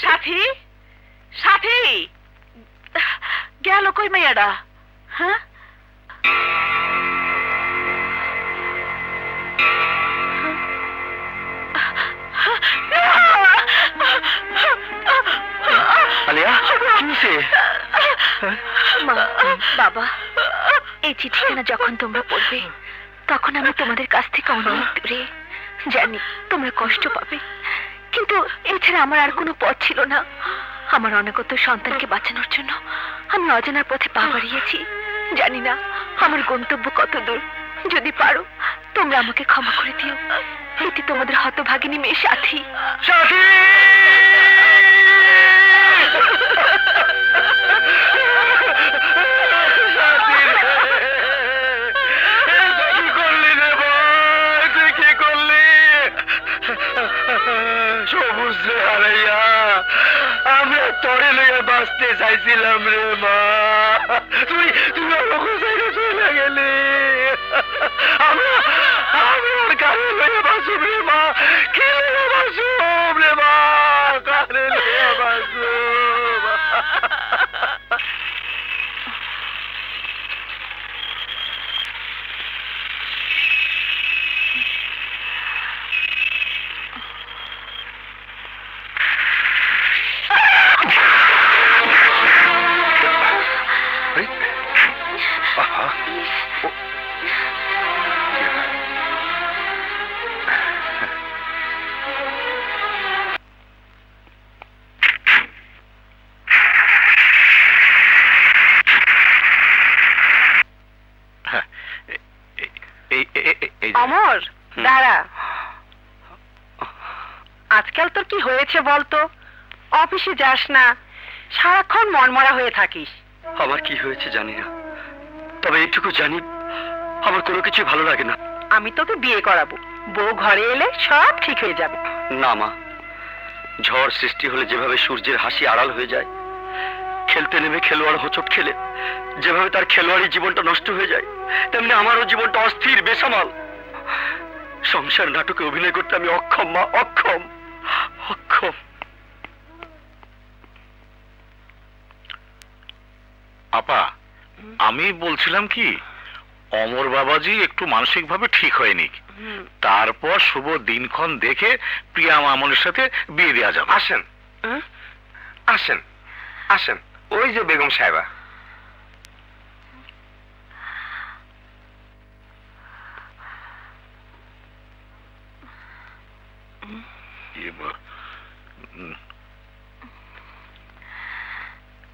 সাথী, সাথী গেল কই মেয়েটা? হ্যাঁ, আলিয়া কিসে? মা, বাবা, এই চিঠিখানা যখন তোমরা পড়বে তখন আমি তোমাদের কাছ থেকে অনেক দূরে। জানি তোমরা কষ্ট পাবে, কিন্তু এছাড়া আমার আর কোনো পথ ছিল না। আমার অনাগত সন্তানকে বাঁচানোর জন্য আমি অজানার পথে পা বাড়িয়েছি। জানি না আমার গন্তব্য কত দূর। যদি পারো তোমরা আমাকে ক্ষমা করে দিও। এটি তোমাদের হতভাগিনী মেয়ে সাথী। সাথী! সাথী রে! তোরে লইয়া বাঁচতে চাইছিলাম রে মা, তুই তুই আমাকে ছেড়ে চলে গেলি। আমি আমি আর কারে লইয়া বাঁচুম রে মা, কে লইয়া বাঁচুম রে মা, কারে লইয়া বাঁচুম। অমর, দাঁড়া। আজকাল তোর কি হয়েছে বলতো? অফিসে যাস না, সারাক্ষণ মনমরা হয়ে থাকিস। আমার কি হয়েছে জানি না, তবে এইটুকু জানি আমার কোনো কিছু ভালো লাগে না। আমি তোকে বিয়ে করাবো, বউ ঘরে এলে সব ঠিক হয়ে যাবে। না মা, ঝড় সৃষ্টি হলে যেভাবে সূর্যের হাসি আড়াল হয়ে যায়, খেলতে নেমে খেলোয়াড় হোঁচট খেলে যেভাবে তার খেলোয়াড়ি জীবনটা নষ্ট হয়ে যায়, তেমনি আমারও জীবনটা অস্থির, বেসামাল। সংসার নাটকে অভিনয় করতে আমি অক্ষম মা, অক্ষম অক্ষম। আপা, আমি বলছিলাম কি, অমর বাবাজি একটু মানসিকভাবে ঠিক হয়নি, তারপর শুভ দিনক্ষণ দেখে প্রিয়া মামনের সাথে বিয়ে দেওয়া যাবে। আসেন আসেন আসেন, ওই যে বেগম সাহেবা।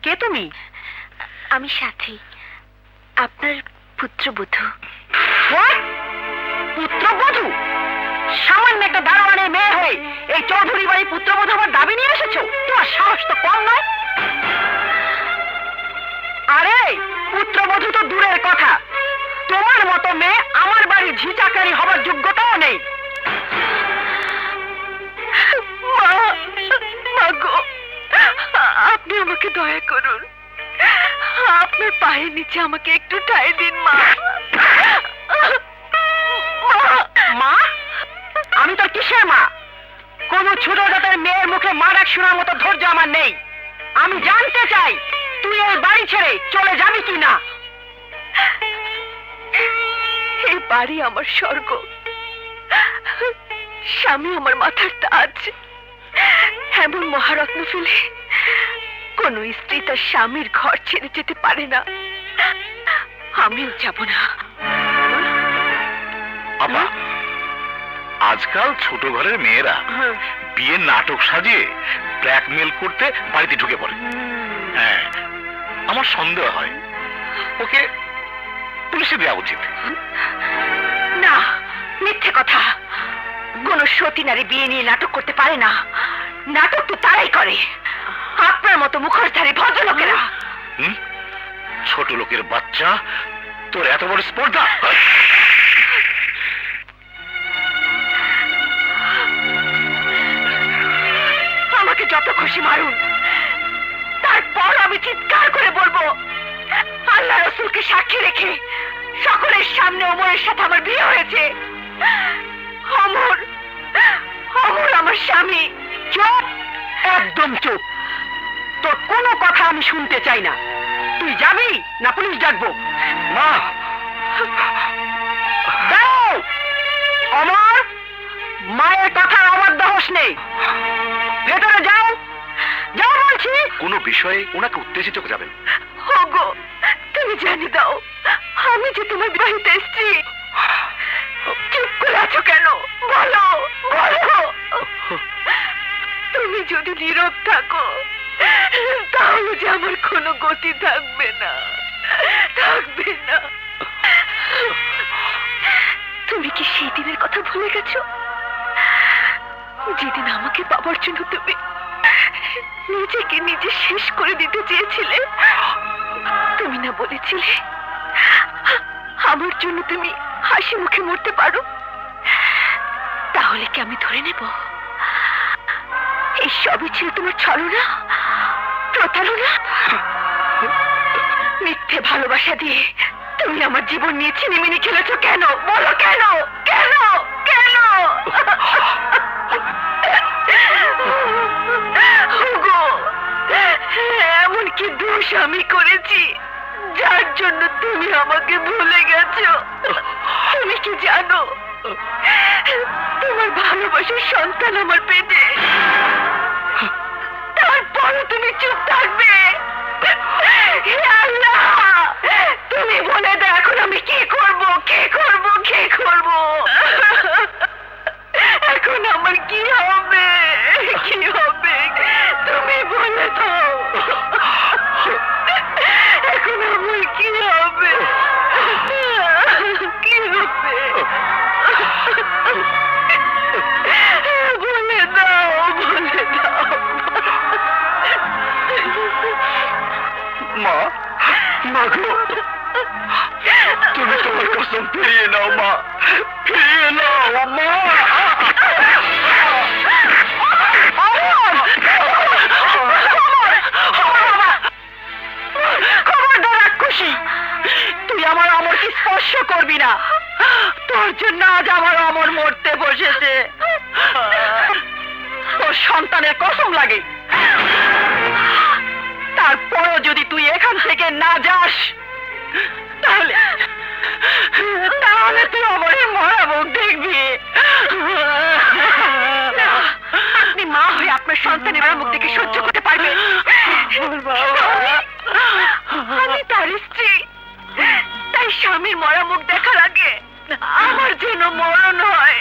কে তুমি? আমি সাথী, আপনার পুত্রবধূ। পুত্রবধূ? সামান্য একটা দারোয়ানের মেয়ে হয়ে এই চৌধুরী বাড়ি পুত্রবধূ আমার দাবি নিয়ে এসেছো? তোমার সাহস তো কম নয়। আরে পুত্রবধূ তো দূরের কথা, তোমার মতো মেয়ে আমার বাড়ির ঝিচাকারি হবার যোগ্যতাও নেই। মাগো, আপনি আমাকে দয়া করুন, আপনার পায়ের নিচে আমাকে একটু ঠাঁই দিন মা। মা? আমি তোর কিসের মা? কোন ছোট জাতের মেয়ের মুখে মা ডাক শোনার মতো ধৈর্য আমার নেই। আমি জানতে চাই তুই এই বাড়ি ছেড়ে চলে যাবি কি না। এই বাড়ি আমার স্বর্গ, স্বামী আমার মাথার তাজ। এমন মহারত্ন ফেলে কোন স্ত্রী তার স্বামীর ঘর ছেড়ে যেতে পারে না, আমিও যাব না। আপা, আজকাল ছোট ঘরের মেয়েরা বিয়ের নাটক সাজিয়ে ব্ল্যাকমেল করতে বাড়িতে ঢুকে পড়ে। হ্যাঁ, আমার সন্দেহ হয় ওকে পুলিশে দেওয়া উচিত। না, মিথ্যে কথা। কোন সতী নারী বিয়ে নিয়ে নাটক করতে পারে না, নাটক তো তারাই করে, আপনার মতো মুখোশধারী ভদ্রলোকেরা। ছোট লোকের বাচ্চা, তোর এত বড় স্পর্ধা! আমাকে যত খুশি মারুন, তারপর আমি চিৎকার করে বলবো, আল্লাহ রসুলকে সাক্ষী রেখে সকলের সামনে অমরের সাথে আমার বিয়ে হয়েছে। অমর, অমর আমার স্বামী। চুপ, একদম চুপ। তোর কোনো কথা আমি শুনতে চাই না। তুই যাবি না পুলিশ ডাকবো? মা! দাও অমর, মায়ের কথার অবাধ্য হোস নেই। ভেতরে যাও, যাও বলছি। কোনো বিষয়ে ওনাকে উত্তেজিত যাবেন। ওগো, তুমি জানি দাও আমি যে তোমার বিবাহিত স্ত্রী। চুপ করে আছো কেন? বলো বলো। তুমি যদি নীরব থাকো তাহলে যে আমার কোনো গতি থাকবে না, থাকবে না। তুমি কি সেই দিনের কথা ভুলে গেছো যেদিন আমাকে পাবার জন্য তুমি নিজেকে নিজে শেষ করে দিতে চেয়েছিলে? তুমি না বলেছিলে আমার জন্য তুমি হাসি মুখে মরতে পারো? তাহলে কি আমি ধরে নেব এই সবই ছিল তোমার ছলনা? প্রতারণা, মিথ্যে ভালোবাসা দিয়ে তুমি আমার জীবন নিয়ে ছিনিমিনি খেলেছো কেন? বলো কেন? কেন? কেন? ওগো, এমন কি দোষ আমি করেছি যার জন্য তুমি আমাকে ভুলে গেছো? তুমি কি জানো তোমার ভালোবাসার সন্তান আমার পেটে, তারপরে তুমি চুপ থাকবে? হে আল্লাহ, তুমি বলে দাও এখন আমি কি করব, কি করব, কি করব? এখন আমার কি হবে, কি হবে? তুমি বলে দাও এখন আমার কি হবে, কি হবে? বলে দাও, বলে দাও। মা, মা গো, তুমি তোমার কসম ফিরিয়ে নাও মা, ফিরিয়ে নাও মা। খবরদার রাক্ষসী, তুই আমার অমরকে স্পর্শ করবি না। তোর জন্য আজ আমার অমর মরতে বসেছে। তোর সন্তানের কসম লাগে, তারপরও যদি তুই এখান থেকে না যাস তাহলে তাহলে তুই অমরের মরা মুখ দেখবি। আপনি মা হয়ে আপনার সন্তানের মরা মুখ দেখে সহ্য করতে পারবেন? আমি তার স্ত্রী, তাই স্বামীর মরা মুখ দেখার আগে আমার যেন মরণ হয়।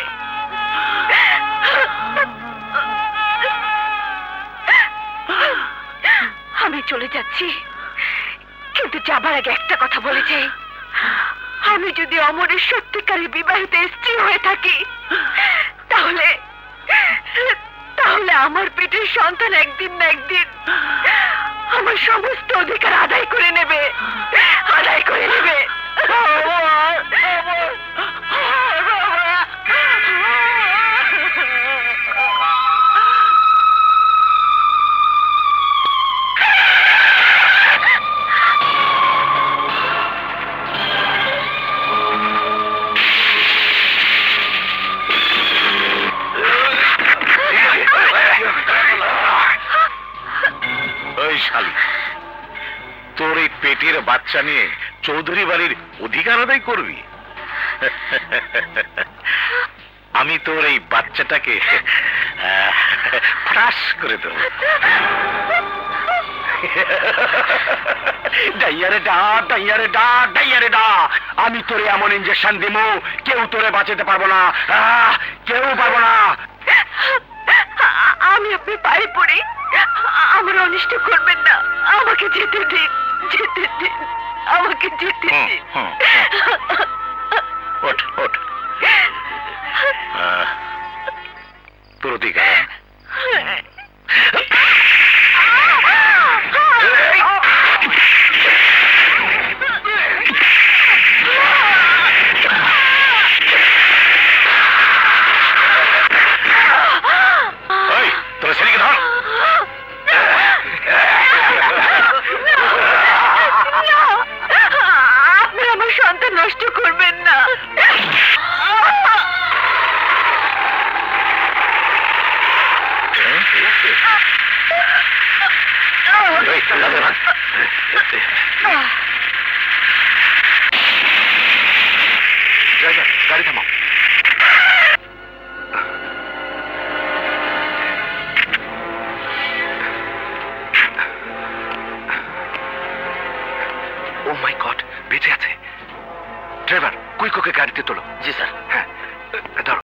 আমি চলে যাচ্ছি, কিন্তু যাবার আগে একটা কথা বলে যাই। আমি যদি অমরের সত্যিকারী বিবাহিত স্ত্রী হয়ে থাকি তাহলে তাহলে আমার পেটের সন্তান একদিন না একদিন আমার সমস্ত অধিকার আদায় করে নেবে, আদায় করে নেবে। ওই শালি, তোর এই পেটের বাচ্চা নিয়ে চৌধুরী বাড়ির অধিকার আদায় করবি? আমি তোর এই বাচ্চাটাকে ফ্রাস করে দেব। ডাইয়ারে ডা, ডাইয়ারে ডা, ডাইয়ারে ডা। আমি তোরে এমন ইঞ্জেকশন দিব, কেউ তোরে বাঁচাতে পারবো না, কেউ পারবো না। আমি আপনি পায়ে পড়ি, আমার অনিষ্ট করবেন না, আমাকে যেতে দিন, যেতে দিন, আমাকে যেতে দিন। ওঠ, ওঠ। তোর অধিকার। তোর ছেলেকে ধর। আপনি আমার সন্তান নষ্ট করবেন না। গাড়ি থামাও। ও মাই গড, বেঁচে আছে। ড্রাইভার, কুইকোকে গাড়িতে তোলো। জি স্যার। হ্যাঁ, ধরো।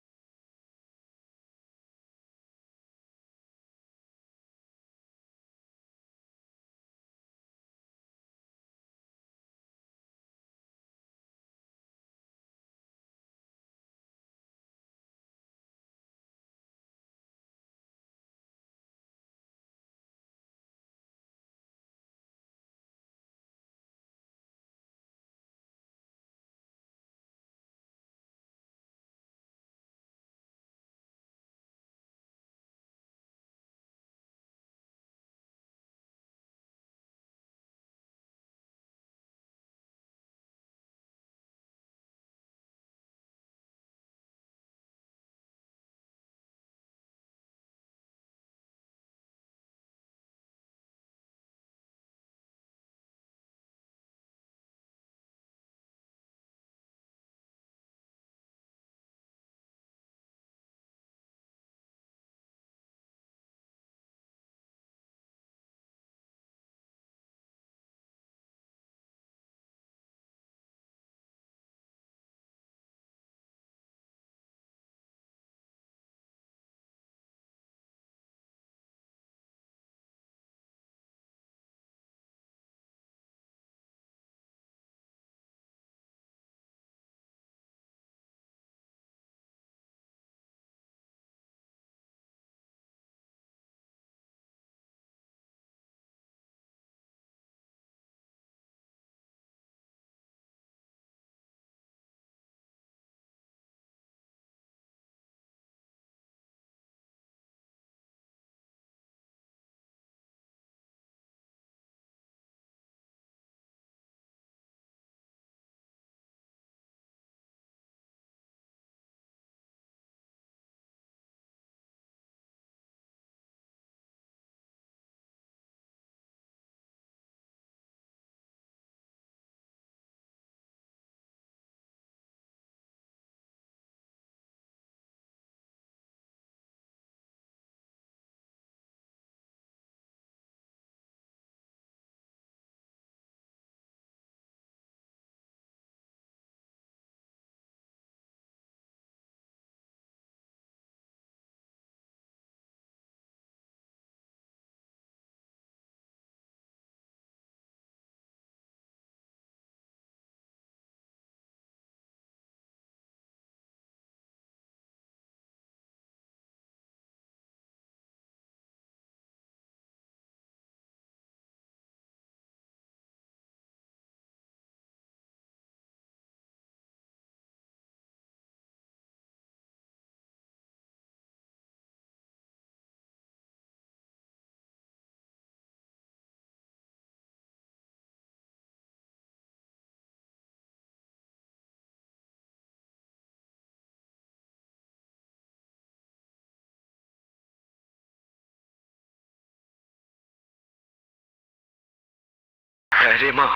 হ্যাঁ রে মা,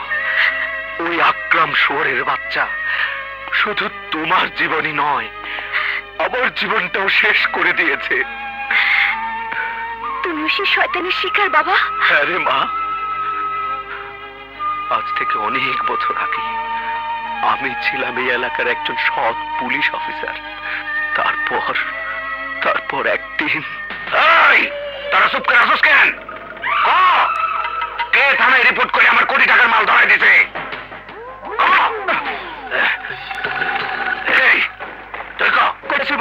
ওই আকরাম শুয়োরের বাচ্চা শুধু তোমার জীবনই নয়, আমার জীবনটাও শেষ করে দিয়েছে। তুমিও সেই শয়তানের শিকার বাবা? হ্যাঁ রে মা, আজ থেকে অনেক বছর আগে আমি ছিলাম এই এলাকার একজন সৎ পুলিশ অফিসার। তারপর একদিন তারা চুপ করে আসোস কেন? কে থানায় রিপোর্ট করে আমার কোটি টাকার মাল ধরাই দিছে?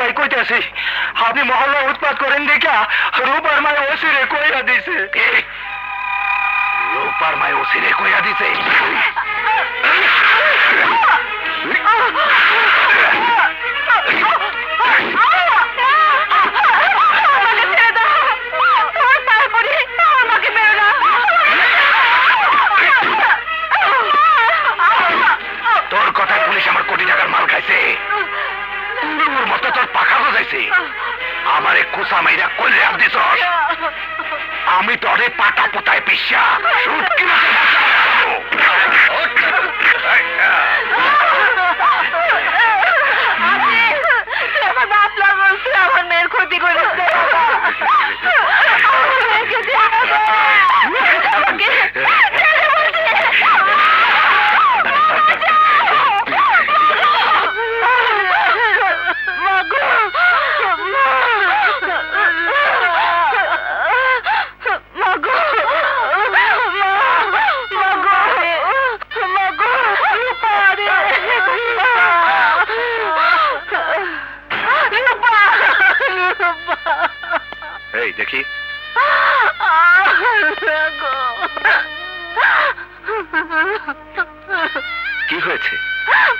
ভাই কইতে আছি, আপনি মহল্লা উৎপাত করেন দেখা রূপার মায় ওসিরে কইয়া দিছে। রূপার মায় ওসিরে কইয়া দিছে? তোর কথায় পুলিশ আমার কোটি টাকার মাল খাইছে? তোর মতো তোর পাখা গজাইছে? আমারে কুসা মাইরা কইলে আপ দিছ? আমি তোরে পাতা পোতায় পিসা সুটকি মতো আমার বাপ লাগছে, আমার মেয়ের ক্ষতি করেছে। এই দেখি কি হয়েছে?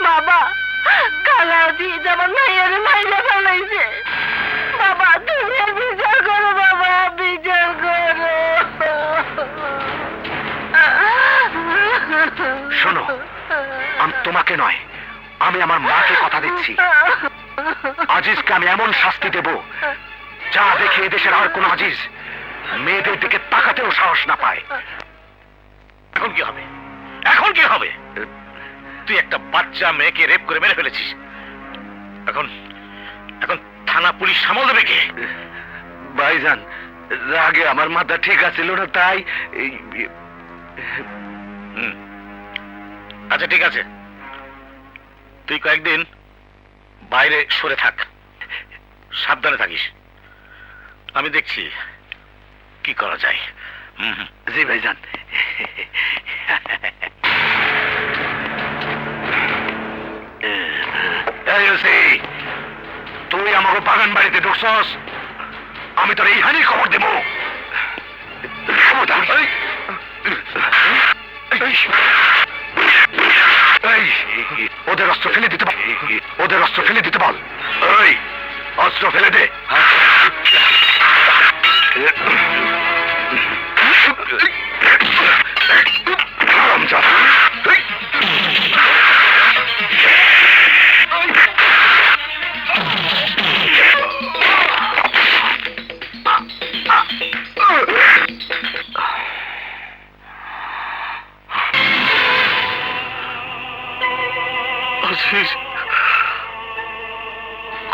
বাবা, কালাজি যেমন মেয়ের মাইরা ফেলাইছে। বাবা, তুমি বিচার করো বাবা, বিচার করো। শোনো, আমি তোমাকে নয়, আমি আমার মাকে কথা দিচ্ছি, আজিজকে আমি এমন শাস্তি দেব যা দেখে এদেশের আর কোন আজিজ মেয়েদের দিকে তাকাতেও সাহস না পায়। এখন কি হবে? এখন কি হবে? তুই একটা বাচ্চা মেয়েকে রেপ করে মেরে ফেলেছিস। এখন এখন থানা পুলিশ সামাল দেবে কে? ভাইজান, রাগে আমার মাথা ঠিক আছিল না, তাই আচ্ছা ঠিক আছে, তুই কয়েকদিন বাইরে সরে থাক, সাবধানে থাকিস। আমি দেখছি কি করা যায়। জি ভাইজান। তুই আমাকে বাগান বাড়িতে ঢুকছস, আমি তোর এই হানির খবর দেব। ওদের অস্ত্র ফেলে দিতে বল, ওদের অস্ত্র ফেলে দিতে বল। ওই অস্ত্র ফেলে দে।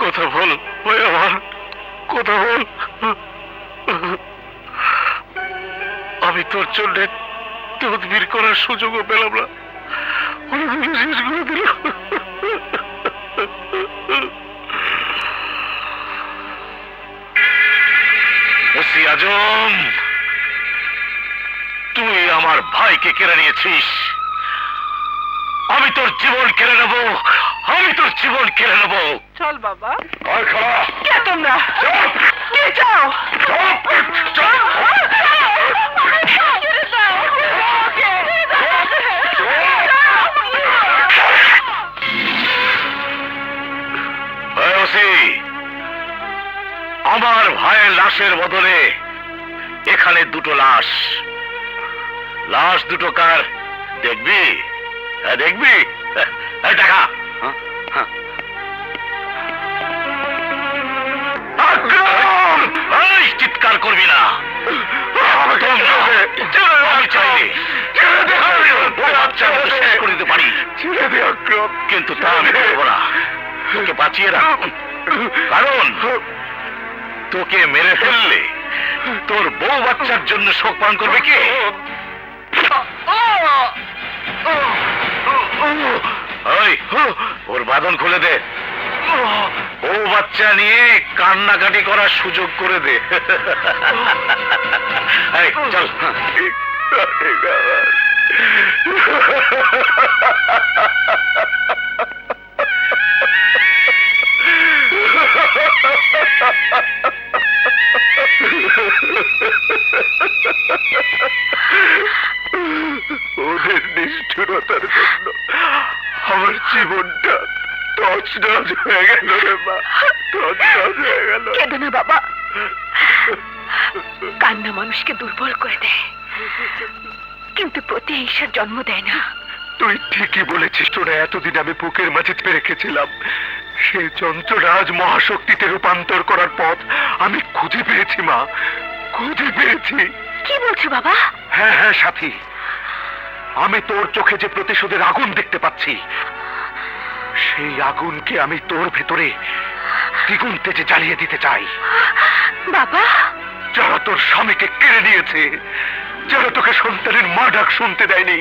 কথা বল ভাই, আমার কথা বল। আমি তোর জন্য তদবির করার সুযোগও পেলাম না, শেষ করে দিল। ওসি আজম, তুই আমার ভাইকে কেড়ে নিয়েছিস, আমি তোর জীবন কেড়ে নেব, আমি তোর জীবন কেড়ে নেব। চল বাবা। আর খালা কে তোমরা? কে চাও? আমার ভাইয়ের লাশের বদলে এখানে দুটো লাশ, লাশ দুটো কার দেখবি? দেখবি? দেখা। চিৎকার করবি না, আমি চাইনি বাচ্চার মতো শেষ করে দিতে পারি, ছেড়ে দে আকরাম। কিন্তু তা আমি করবো না। তোকে বাঁচিয়ে রাখ, কারণ তোকে মেরে ফেললে তোর বউ বাচ্চার জন্য শোক পালন করবে কে? ওই, ওর বাঁধন খুলে দে, ও বাচ্চা নিয়ে কান্নাকাটি করার সুযোগ করে দে। এই, চল। ওদের নিষ্ঠুরতার জন্য আমার জীবনটা তছনছ হয়ে গেল রে মা, তছনছ হয়ে গেল। কেঁদো না বাবা, কান্না মানুষকে দুর্বল করে দেয়, কিন্তু প্রতি ঈর্ষার জন্ম দেয় না। তুই ঠিকই বলেছিস, তোরা এতদিন আমি বুকের মাঝে ধরে রেখেছিলাম, সেই যন্ত্রটা আজ মহাশক্তিতে রূপান্তর করার পথ আমি খুঁজে পেয়েছি মা, খুঁজে পেয়েছি। কি বলছো বাবা? হ্যাঁ হ্যাঁ সাথী, আমি তোর চোখে যে প্রতিশোধের আগুন দেখতে পাচ্ছি, সেই আগুনকে আমি তোর ভেতরে দ্বিগুণ তেজে জ্বালিয়ে দিতে চাই। বাবা, যারা তোর স্বামীকে কেড়ে নিয়েছে, যারা তোকে সন্তানের মা ডাক শুনতে দেয়নি,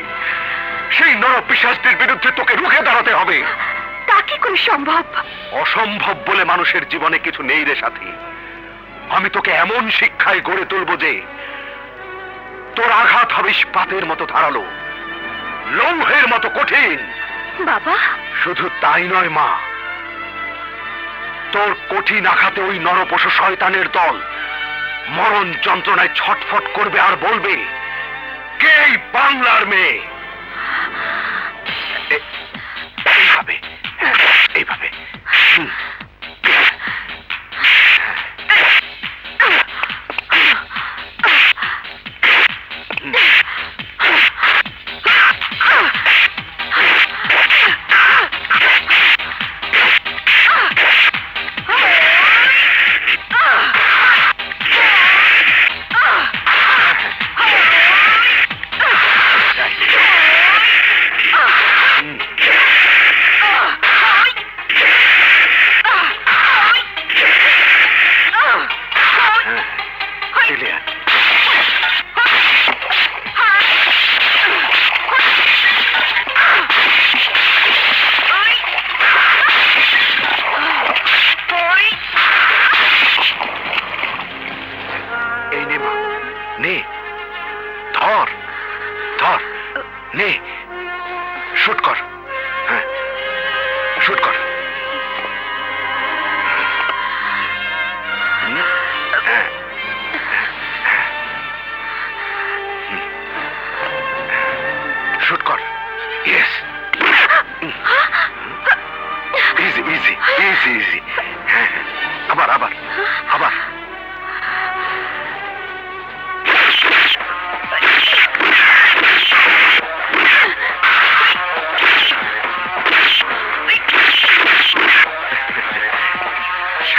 সেই নরপিশাচদের বিরুদ্ধে তোকে রুখে দাঁড়াতে হবে। তা কি করে সম্ভব? অসম্ভব বলে মানুষের জীবনে কিছু নেই রে সাথী। আমি তোকে এমন শিক্ষায় গড়ে তুলবো যে তোর আঘাত হবে ইস্পাতের মতো ধারালো, লৌহের মতো কঠিন। বাবা, শুধু তাই নয় মা, তোর কঠিন আঘাতে ওই নরপশু শয়তানের দল মরণ যন্ত্রণায় ছটফট করবে আর বলবে, কে এই বাংলার মেয়ে? এইভাবে, এইভাবে।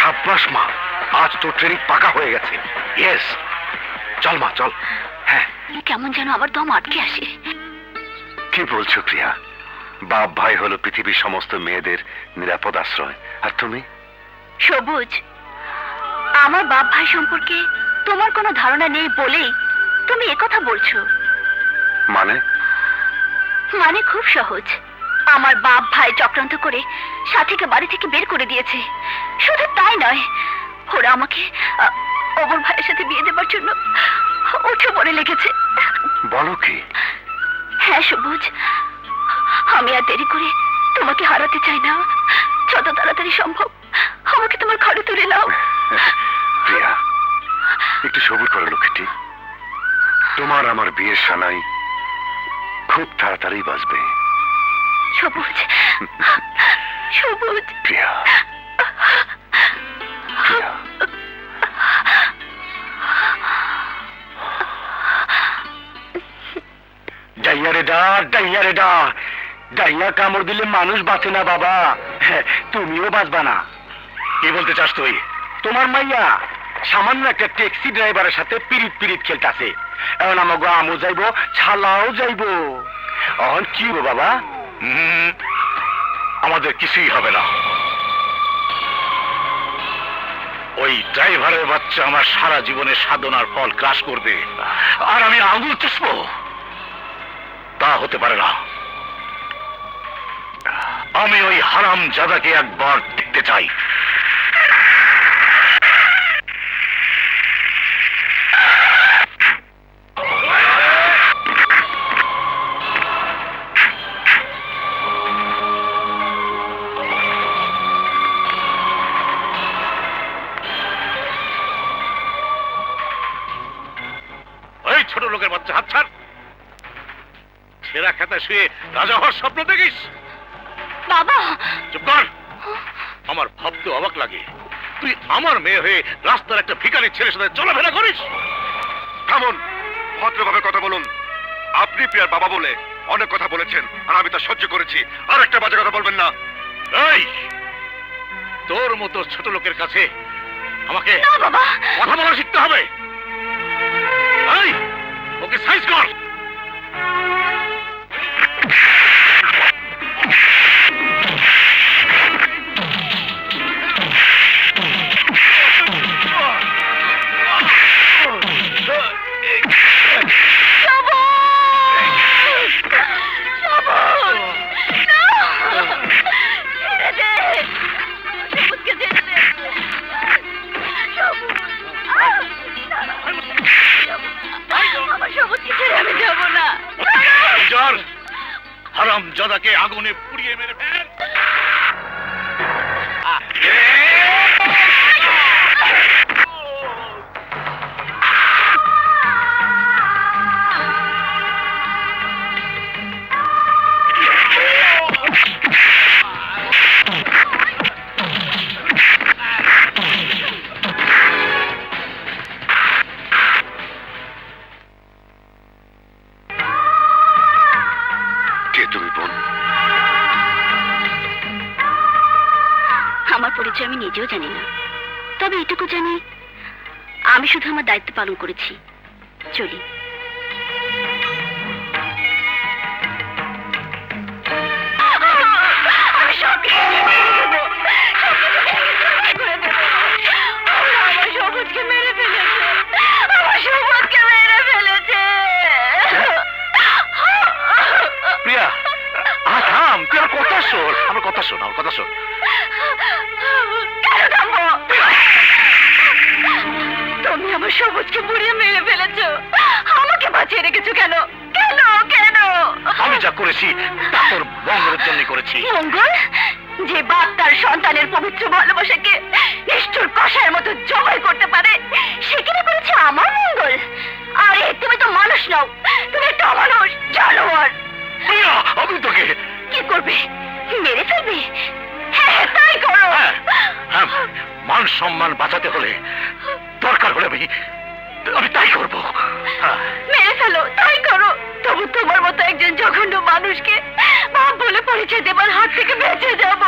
সাব্বাস মা, আজ তো ট্রেনিং পাকা হয়ে গেছে। ইয়েস, চল মা চল। হ্যাঁ, কেমন যেন আমার দম আটকে আসে। কি বলছো প্রিয়া? বাপ ভাই হলো পৃথিবীর সমস্ত মেয়েদের নিরাপদ আশ্রয়, আর তুমি? সবুজ, আমার বাপ ভাই সম্পর্কে তোমার কোনো ধারণা নেই বলেই তুমি একথা বলছো। মানে? মানে খুব সহজ, আমার বাপ ভাই চক্রান্ত করে সাথীকে বাড়ি থেকে বের করে দিয়েছে। শুধু তাই নয়, ওরা আমাকে অমর ভাইয়ের সাথে বিয়ে দেবার জন্য উঠে পড়ে লেগেছে। বলো কি? হ্যাঁ সবুজ, আমি আর দেরি করে তোমাকে হারাতে চাই না। যত তাড়াতাড়ি সম্ভব আমাকে তোমার ঘরে তুলে নাও। প্রিয়া, একটু সবুর করো লক্ষ্মীটি, তোমার আমার বিয়ের সানাই খুব তাড়াতাড়ি বাজবে। সবুজ, সবুজ। প্রিয়া, প্রিয়া। ডাইয়া রে ডা, ডাইয়া রে ডা। ডাইয়া কামড় দিলে মানুষ বাঁচে না বাবা, তুমিও বাঁচবা না। কি বলতে চাস তুই? তোমার মাইয়া সামান্য একটা ট্যাক্সি ড্রাইভারের সাথে পিরিত পিরিত খেলতেছে, এখন আমাকে আমও যাইব, ছালাও যাইব। এখন কি হবো বাবা? আমাদের কিছুই হবে না। ওই ড্রাইভারের বাচ্চা আমার সারা জীবনের সাধনার ফল গ্রাস করবে, আর আমি আঙুল চুষবো? তা হতে পারে না। আমি ওই হারাম জাদাকে একবার দেখতে চাই। ওই ছোট লোকের বাচ্চা, হাত ছাড়। ছেঁড়া খেতে শুয়ে রাজা হওয়ার স্বপ্ন দেখিস? বাবা, চুপ কর। আমার ভাবতে অবাক লাগে, তুই আমার মেয়ে হয়ে রাস্তার একটা ভিখারি ছেলের সাথে চলাফেরা করিস। থামুন, ভদ্রভাবে কথা বলুন। আপনি প্রিয়ার বাবা বলে অনেক কথা বলেছেন, আর আমি তা সহ্য করেছি। আর একটা বাজে কথা বলবেন না। এই, তোর মতো ছোট লোকের কাছে আমাকে না বাবা। কথা বলা শিখতে হবে। এই, ওকে সাইজ কর। হারাম জাদাকে আগুনে পুড়িয়ে মেরে ফেল। আমার পরিচয় আমি নিজেও জানি না, তবে এটুকু জানি আমি শুধু আমার দায়িত্ব পালন করেছি। চলি। আমি সব আমার সবুজকে মেরে ফেলেছে, আমার সবুজকে মেরে ফেলেছে। প্রিয়া, থাম, তুই আমার কথা শোন। আমার কথা শোন, আমার কথা শোন। কেন থামবো? তুমি আমার সবুজকে পুড়িয়ে মেরে ফেলেছো, আমাকে বাঁচিয়ে রেখেছো কেন? কেন কেন? আমি যা করেছি তা তোর মঙ্গলের জন্য করেছি। মঙ্গল? যে বাপ তার সন্তানের পবিত্র ভালোবাসাকে নিষ্ঠুর কষায়ের মতো জবাই করতে পারে, সে কিনা করেছে আমার মঙ্গল? আরে তুমি তো মানুষ নও, তুমি একটা অমানুষ, জানোয়ার। প্রিয়া, আমি তোকে কি করবে? মেরে ফেলবে? হ্যাঁ, তাই করো। হ্যাঁ, মান সম্মান বাঁচাতে হলে, দরকার হলে আমি তাই করবো। মেরে ফেলো, তাই করো। তবু তোমার মতো একজন জঘন্য মানুষকে বাপ বলে পরিচয় দেবার হাত থেকে বেঁচে যাব।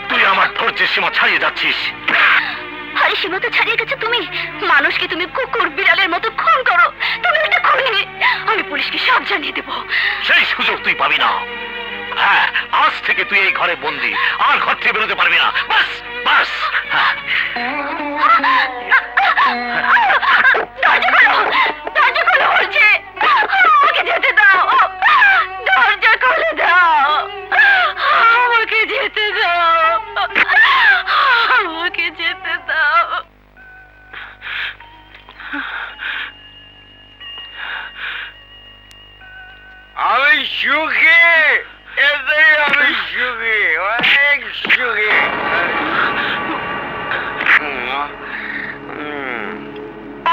তুই আমার ধৈর্যের সীমা ছাড়িয়ে যাচ্ছিস। আরে সীমা তো ছাড়িয়ে গেছে তুমি। মানুষকে তুমি কুকুর বিড়ালের মতো খুন করো, তুমি একটা খুনি। আমি পুলিশকে সব জানিয়ে দেবো। সেই সুযোগ তুই পাবি না। হ্যাঁ, আজ থেকে তুই এই ঘরে বন্দি, আর ঘর থেকে বেরোতে পারবি না। বাস বাস। দরজা খোলো, দরজা খোলো বলছে। আমাকে যেতে দাও, দরজা খুলে দাও। আমাকে যেতে দাও, আমাকে যেতে দাও। আমি সুখী, এতেই আমি সুখী, অনেক সুখী।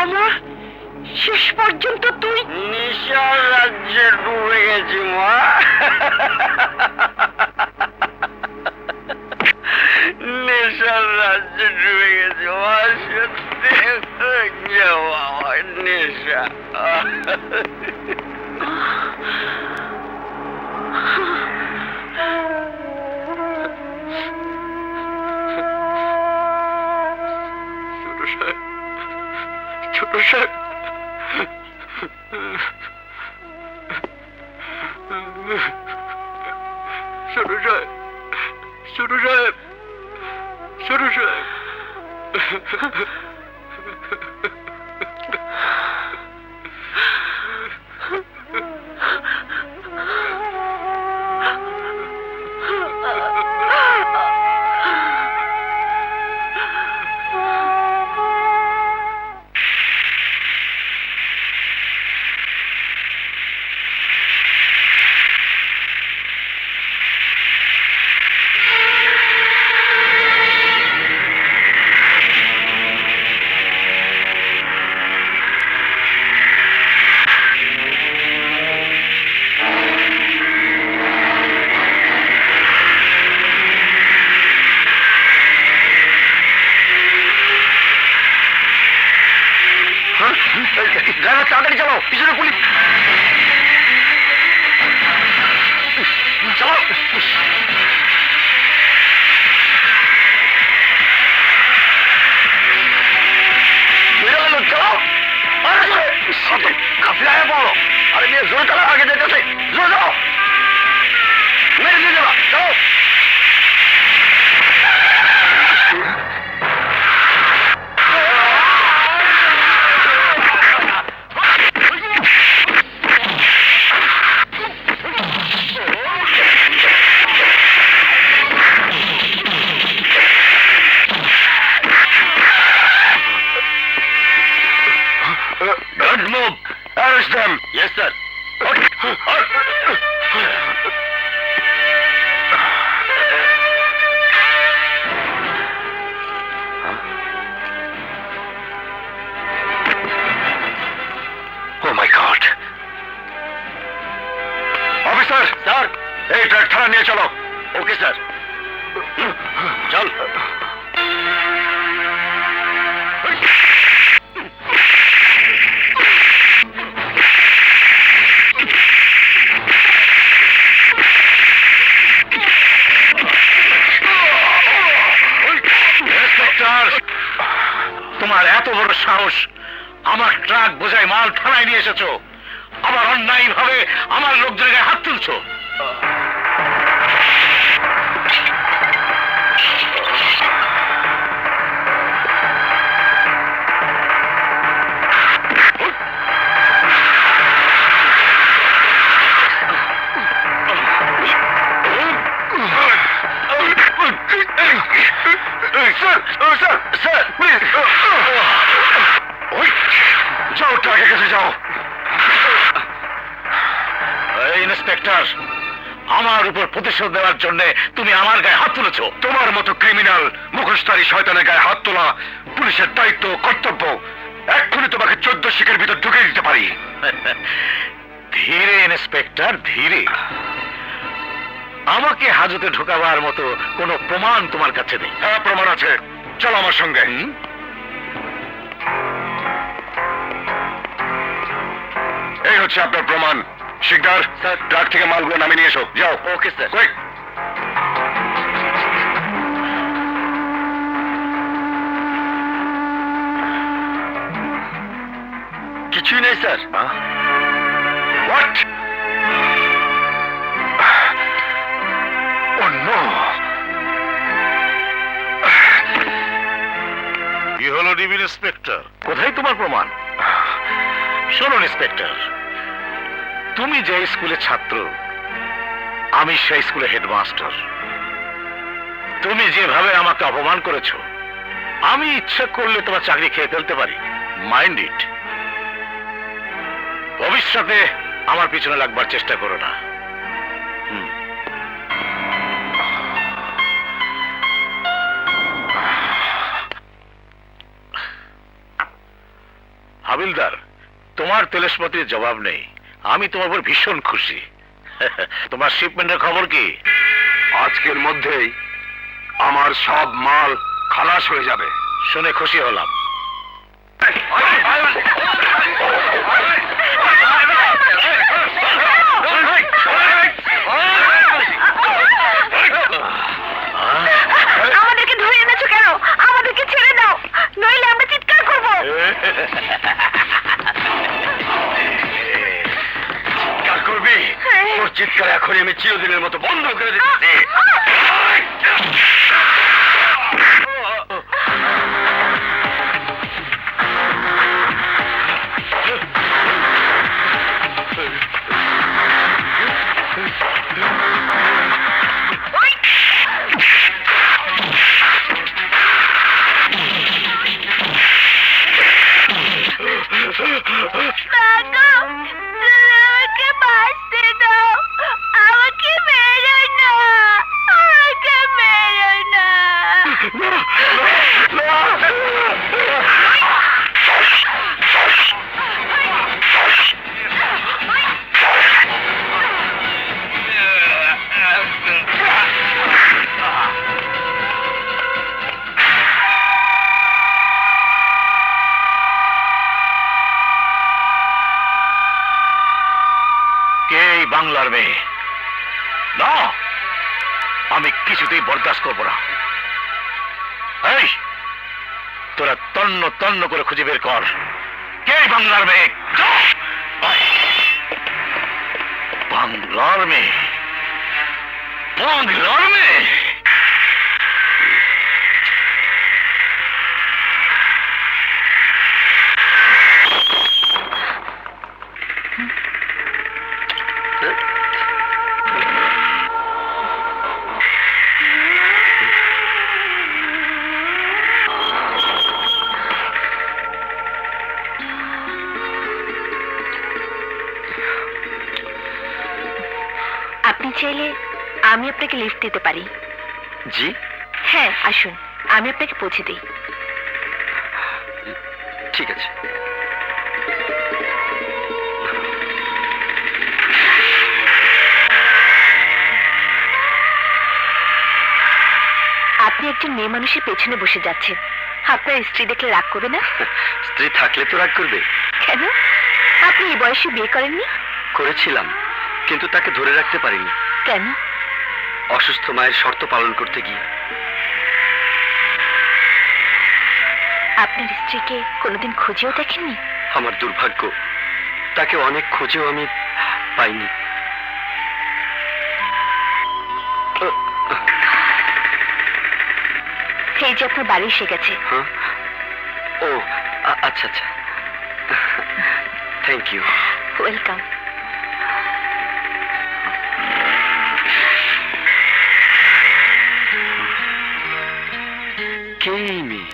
আমার শেষ পর্যন্ত তুই নিশার রাজ্যে ডুবে গেছি মা। নেশার রাজ্যে ডুবে গেছি মা, সত্যি। আমার নেশা। ছোট সাহেব ছোট সাহেব ছোট সাহেব ছোট সাহেব ড্রাইভার তাড়াতাড়ি চালাও, পিছনে পুলিশ। চালাও। চালাও। কাফিলায় পড়ো। আরে মেয়ে জোরে চালাও, আগে যেতেছে। জোরে যাও। মেরে দিয়ে যাবা। চালাও। Don't move. Arrest them. Yes, sir. Oh my God. Officer, sir. এই ট্রাক থানা নিয়ে চলো। Okay sir. চল। তোমার এত বড় সাহস, আমার ট্রাক বোঝাই মাল থানায় নিয়ে এসেছো, আবার অন্যায় ভাবে আমার লোকজনের গায়ে হাত তুলছো। স্যার প্লিজ যাও, ট্রাকের কাছে যাও। ইন্সপেক্টর, আমার উপর প্রতিশোধ দেওয়ার জন্য তুমি আমার গায়ে হাত তুলেছো। তোমার মতো ক্রিমিনাল মুখোশধারী শয়তানের গায়ে হাত তোলা পুলিশের দায়িত্ব, কর্তব্য। এক্ষুনি তোমাকে 14 শিকের ভিতর ঢুকিয়ে দিতে পারি। ধীরে ইন্সপেক্টর, ধীরে। আমাকে হাজতে ঢোকাবার মতো কোনো প্রমাণ তোমার কাছে নেই? হ্যাঁ, প্রমাণ আছে। চলো আমার সঙ্গে। এই হচ্ছে আপনার প্রমাণ। শিকদার, ট্রাক থেকে মালগুলো নামিয়ে নিয়ে এসো। যাও। Okay sir. কুইক। কিছুই নেই স্যার। হোয়াট? O no. কি হলো ডিবি ইন্সপেক্টর? কোথায় তোমার প্রমাণ? শোনো ইন্সপেক্টর, তুমি যে স্কুলের ছাত্র, আমি সেই স্কুলের হেডমাস্টার। তুমি যেভাবে আমাকে অপমান করেছো, আমি ইচ্ছা করলে তোমার চাকরি খেয়ে ফেলতে পারি। Mind it. ভবিষ্যতে আমার পিছনে লাগবার চেষ্টা করো না। হাবিলদার, তোমার তেলসপতির জবাব নেই। আমি তোমার উপর ভীষণ খুশি। তোমার শিপমেন্টের খবর কি? আজকের মধ্যেই আমার সব মাল খালাস হয়ে যাবে। শুনে খুশি হলাম। আমাদেরকে ধরে এনেছো কেন? আমাদেরকে ছেড়ে দাও, নইলে আমরা চিৎকার করবো। চিরদিনের মতো বন্ধ করে দিচ্ছি। আমাকে বাঁচতে দাও, আমাকে মেরো না, আমাকে মেরো না। কে এই বাংলার মেয়ে? না, আমি কিছুতেই বরদাস্ত করবো না। এই, তোরা তন্ন তন্ন করে খুঁজে বের কর, কে এই বাংলার মেয়ে? বাংলার মেয়ে, বাংলার মেয়ে। আপনি চাইলে আমি আপনাকে লিফট দিতে পারি। জি, হ্যাঁ আসুন, আমি আপনাকে পৌঁছে দিই। ঠিক আছে। আপনি একজন মেয়ে মানুষের পেছনে বসে যাচ্ছেন, আপনার স্ত্রী দেখলে রাগ করবে না? স্ত্রী থাকলে তো রাগ করবে। কেন? আপনি এই বয়সে বিয়ে করেননি? করেছিলাম, কিন্তু তাকে ধরে রাখতে পারিনি। কেন? অসুস্থ মায়ের শর্ত পালন করতে গিয়ে। আপনার স্ত্রীকে কোনোদিন খুঁজেও দেখেননি? আমার দুর্ভাগ্য, তাকে অনেক খুঁজেও আমি পাইনি। এই যে আপনার বাড়ি এসে গেছে। হ্যাঁ? ও আচ্ছা আচ্ছা, থ্যাংক ইউ। ওয়েলকাম। কে এই মেয়ে,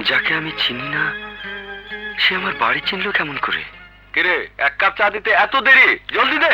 যাকে আমি চিনি না? সে আমার বাড়ি চিনলো কেমন করে? কিরে, এক কাপ চা দিতে এত দেরি? জলদি দে।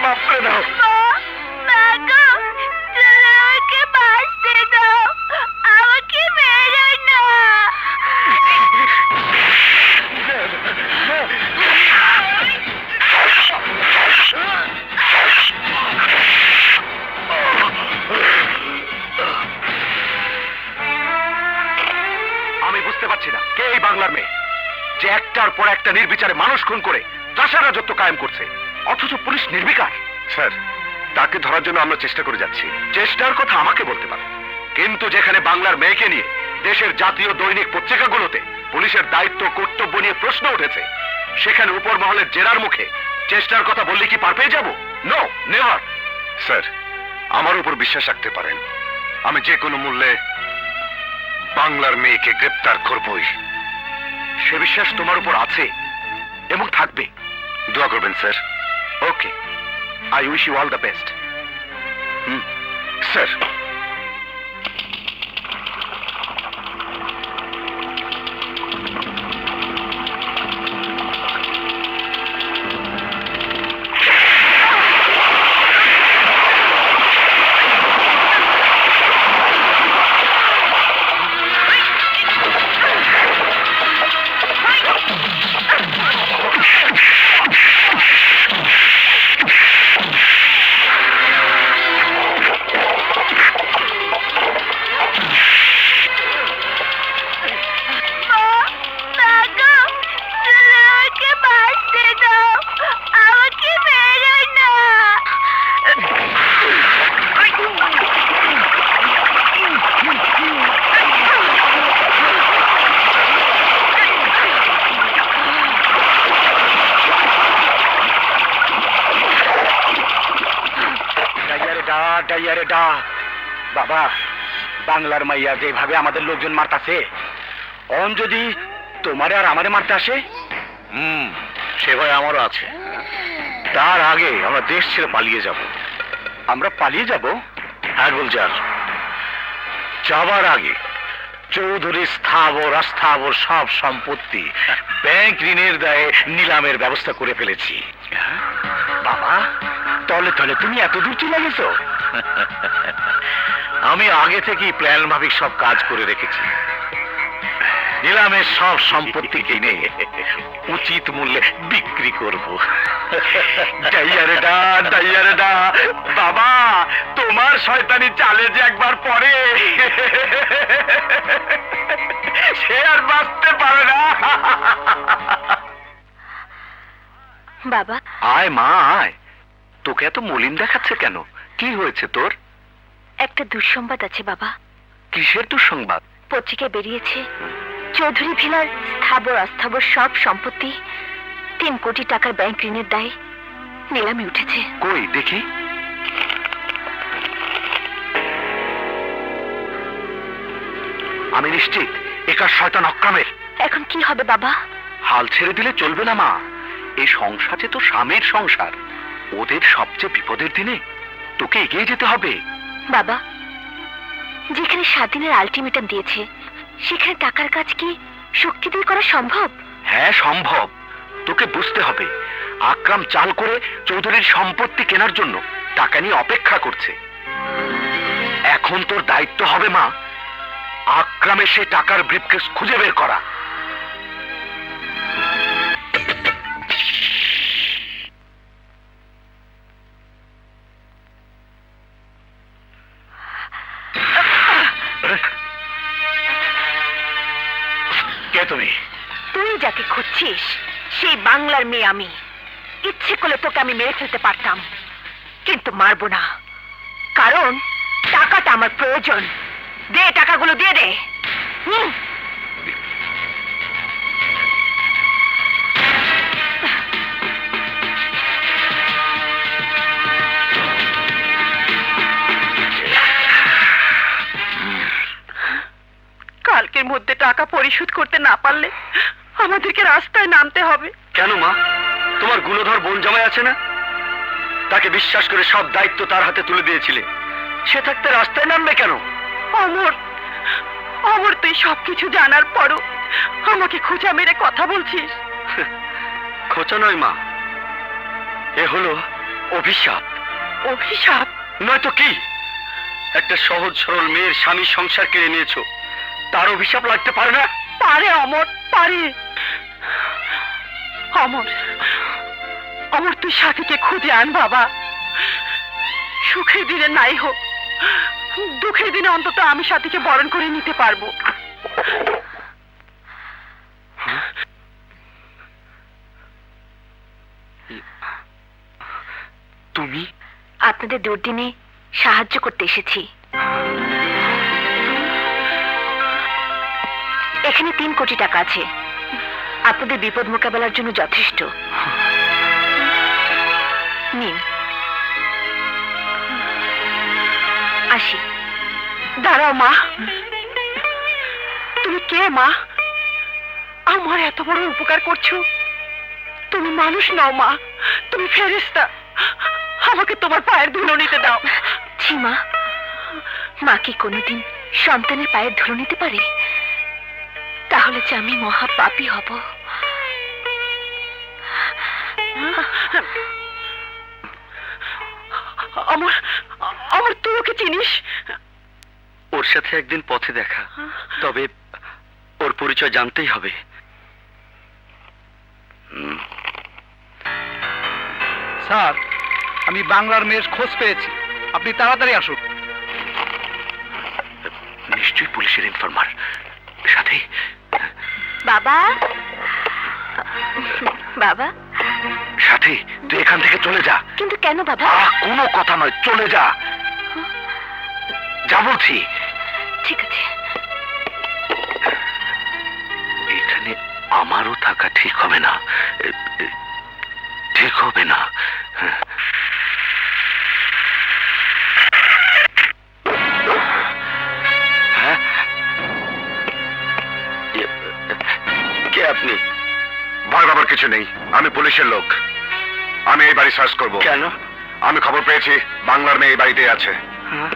মাফ করে দাও। আমাকে বাঁচতে দাও, আমাকে মেরো না। আমি বুঝতে পারছি না কে এই বাংলার মেয়ে যে একটার পর একটা নির্বিচারে মানুষ খুন করে চাষা রাজত্ব কায়েম করছে, অথচ পুলিশ নির্বিকার। স্যার, তাকে ধরার জন্য আমরা চেষ্টা করে যাচ্ছি। চেষ্টার কথা আমাকে বলতে পারেন, কিন্তু যেখানে বাংলার মেয়েকে নিয়ে দেশের জাতীয় দৈনিক পত্রিকাগুলোতে পুলিশের দায়িত্ব কর্তব্য নিয়ে প্রশ্ন উঠেছে, সেখানে উপর মহলের জেরার মুখে চেষ্টার কথা বললে কি পার পেয়ে যাব? No, never. স্যার, আমার উপর বিশ্বাস রাখতে পারেন, আমি যে কোনো মূল্যে বাংলার মেয়েকে গ্রেপ্তার করবই। সে বিশ্বাস তোমার উপর আছে এবং থাকবে। দোয়া করবেন sir. Okay, I wish you all the best. Sir, বাবা, বাংলার মাইয়া যেভাবে আমাদের লোকজন মারতাছে, অন যদি তোমারে আর আমারে মারতে আসে, সে ভয় আমারও আছে। তার আগে আমরা দেশ ছেড়ে পালিয়ে যাব। আমরা পালিয়ে যাব? হ্যাঁ গুলজার, যাবার আগে চৌধুরী স্থাবর অস্থাবর সব সম্পত্তি ব্যাংক ঋণের দায়ে নিলামের ব্যবস্থা করে ফেলেছি। বাবা, তলে তলে তুমি এত দূর চলে গেছো? আমি আগে থেকেই প্ল্যান মাফিক সব কাজ করে রেখেছি। নিলামের সব সম্পত্তি কিনে উচিত মূল্যে বিক্রি করব। বাবা, তোমার শয়তানি চালে যে একবার পড়ে সে আর বাঁচতে পারে না। বাবা, আয় মা আয়। তোকে এত মলিন দেখাচ্ছে কেন? কি হয়েছে তোর? একটা দুঃসংবাদ আছে বাবা। কিসের দুঃসংবাদ? পত্রিকায় বেরিয়েছে চৌধুরী ভিলার স্থাবর অস্থাবর সব সম্পত্তি 3 কোটি টাকার ব্যাংক ঋণের দায়ে নিলামে উঠেছে। কই দেখি। আমি নিশ্চিত একা শয়তান অক্রমের। এখন কি হবে বাবা? হাল ছেড়ে দিলে চলবে না মা। এই সংসারে তো স্বামীর সংসার। ওদের সবচেয়ে বিপদের দিনে তোকে এগিয়ে যেতে হবে। বাবা, যেখানে 7 দিনের আলটিমেটাম দিয়েছে সেখানে টাকার কাজ কি শক্তি দিয়ে করা সম্ভব? হ্যাঁ সম্ভব। তোকে বুঝতে হবে আকরাম চাল করে চৌধুরীর সম্পত্তি কেনার জন্য টাকা নিয়ে অপেক্ষা করছে। এখন তোর দায়িত্ব হবে মা আকরামের সেই টাকার ব্রিফকেস খুঁজে বের করা। কে তুমি? তুই যাকে খুঁজছিস সেই বাংলার মেয়ে আমি। ইচ্ছে করলে তোকে আমি মেরে ফেলতে পারতাম, কিন্তু মারবো না, কারণ টাকাটা আমার প্রয়োজন। দে, টাকাগুলো দিয়ে দে। কালকের মধ্যে টাকা পরিশোধ করতে না পারলে আমাদেরকে রাস্তায় নামতে হবে। কেন মা? তোমার গুণধর বোন জামাই আছে না? তাকে বিশ্বাস করে সব দায়িত্ব তার হাতে তুলে দিয়েছিলে। সে থাকতে রাস্তায় নামবে কেন? অমর, অমর, তুই সবকিছু জানার পরও আমাকে খোঁচা মেরে কথা বলছিস। খোঁচা নয় মা, এ হলো অভিশাপ। অভিশাপ? নয়তো কি? একটা সহজ সরল মেয়ের স্বামী সংসার কেড়ে নিয়েছো, তার অভিশাপ লাগতে পারে না? পারে অমর, পারে। অমর, অমর তুই সাথীকে খুঁজে আন বাবা। সুখের দিনে নাই হোক, দুঃখের দিনে অন্তত আমি সাথীকে বরণ করে নিতে পারবো। তুমি? আপনাদের দুর্দিনে সাহায্য করতে এসেছি। এখানে 3 কোটি টাকা আছে, আপনাদের বিপদ মোকাবেলার জন্য যথেষ্ট। নিন। আসি। দাঁড়াও মা, তুমি কে মা? আমার এত বড় উপকার করছো। তুমি মানুষ নও মা, তুমি ফেরেশতা। আমাকে তোমার পায়ের ধুলো নিতে দাও। ছি মা, মা কি কোনোদিন সন্তানের পায়ের ধুলো নিতে পারে? তাহলে যে আমি মহা পাপী হব। আমার আমার তুই ওকে চিনিস? ওর সাথে একদিন পথে দেখা, তবে ওর পরিচয় জানতেই হবে। স্যার, আমি বাংলার মেয়ের খোঁজ পেয়েছি, আপনি তাড়াতাড়ি আসুন। নিশ্চয়ই পুলিশের ইনফরমার। সাথী, বাবা, বাবা। সাথী তুই এখান থেকে চলে যা। কিন্তু কেন বাবা? কোনো কথা নয়, চলে যা। যা বলছি। ঠিক আছে। এখানে আমারও থাকা ঠিক হবে না, ঠিক হবে না। হ্যাঁ? কে আপনি? ভয় পাবার কিছু নেই, আমি পুলিশের লোক। আমি এই বাড়ি সার্চ করব। কেন? আমি খবর পেয়েছি বাংলার মেয়ে এই বাড়িতে আছে। হ্যাঁ?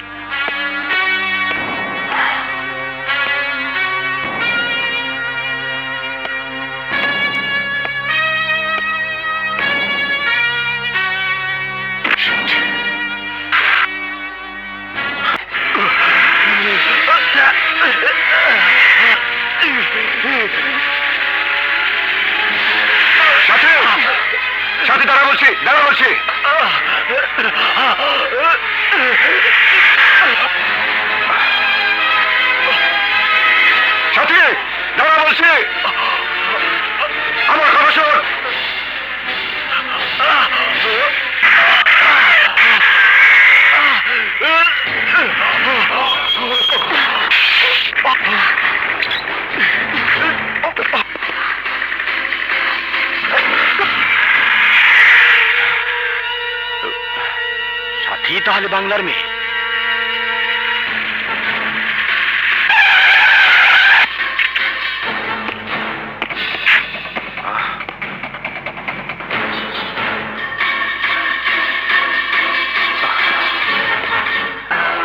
সাথী, সাথী দাঁড়া বলছি, দাঁড়া বলছি। সাথী দাঁড়া বলছি, আমার কথা শোন। সাথী তাহলে বাংলার মেয়ে?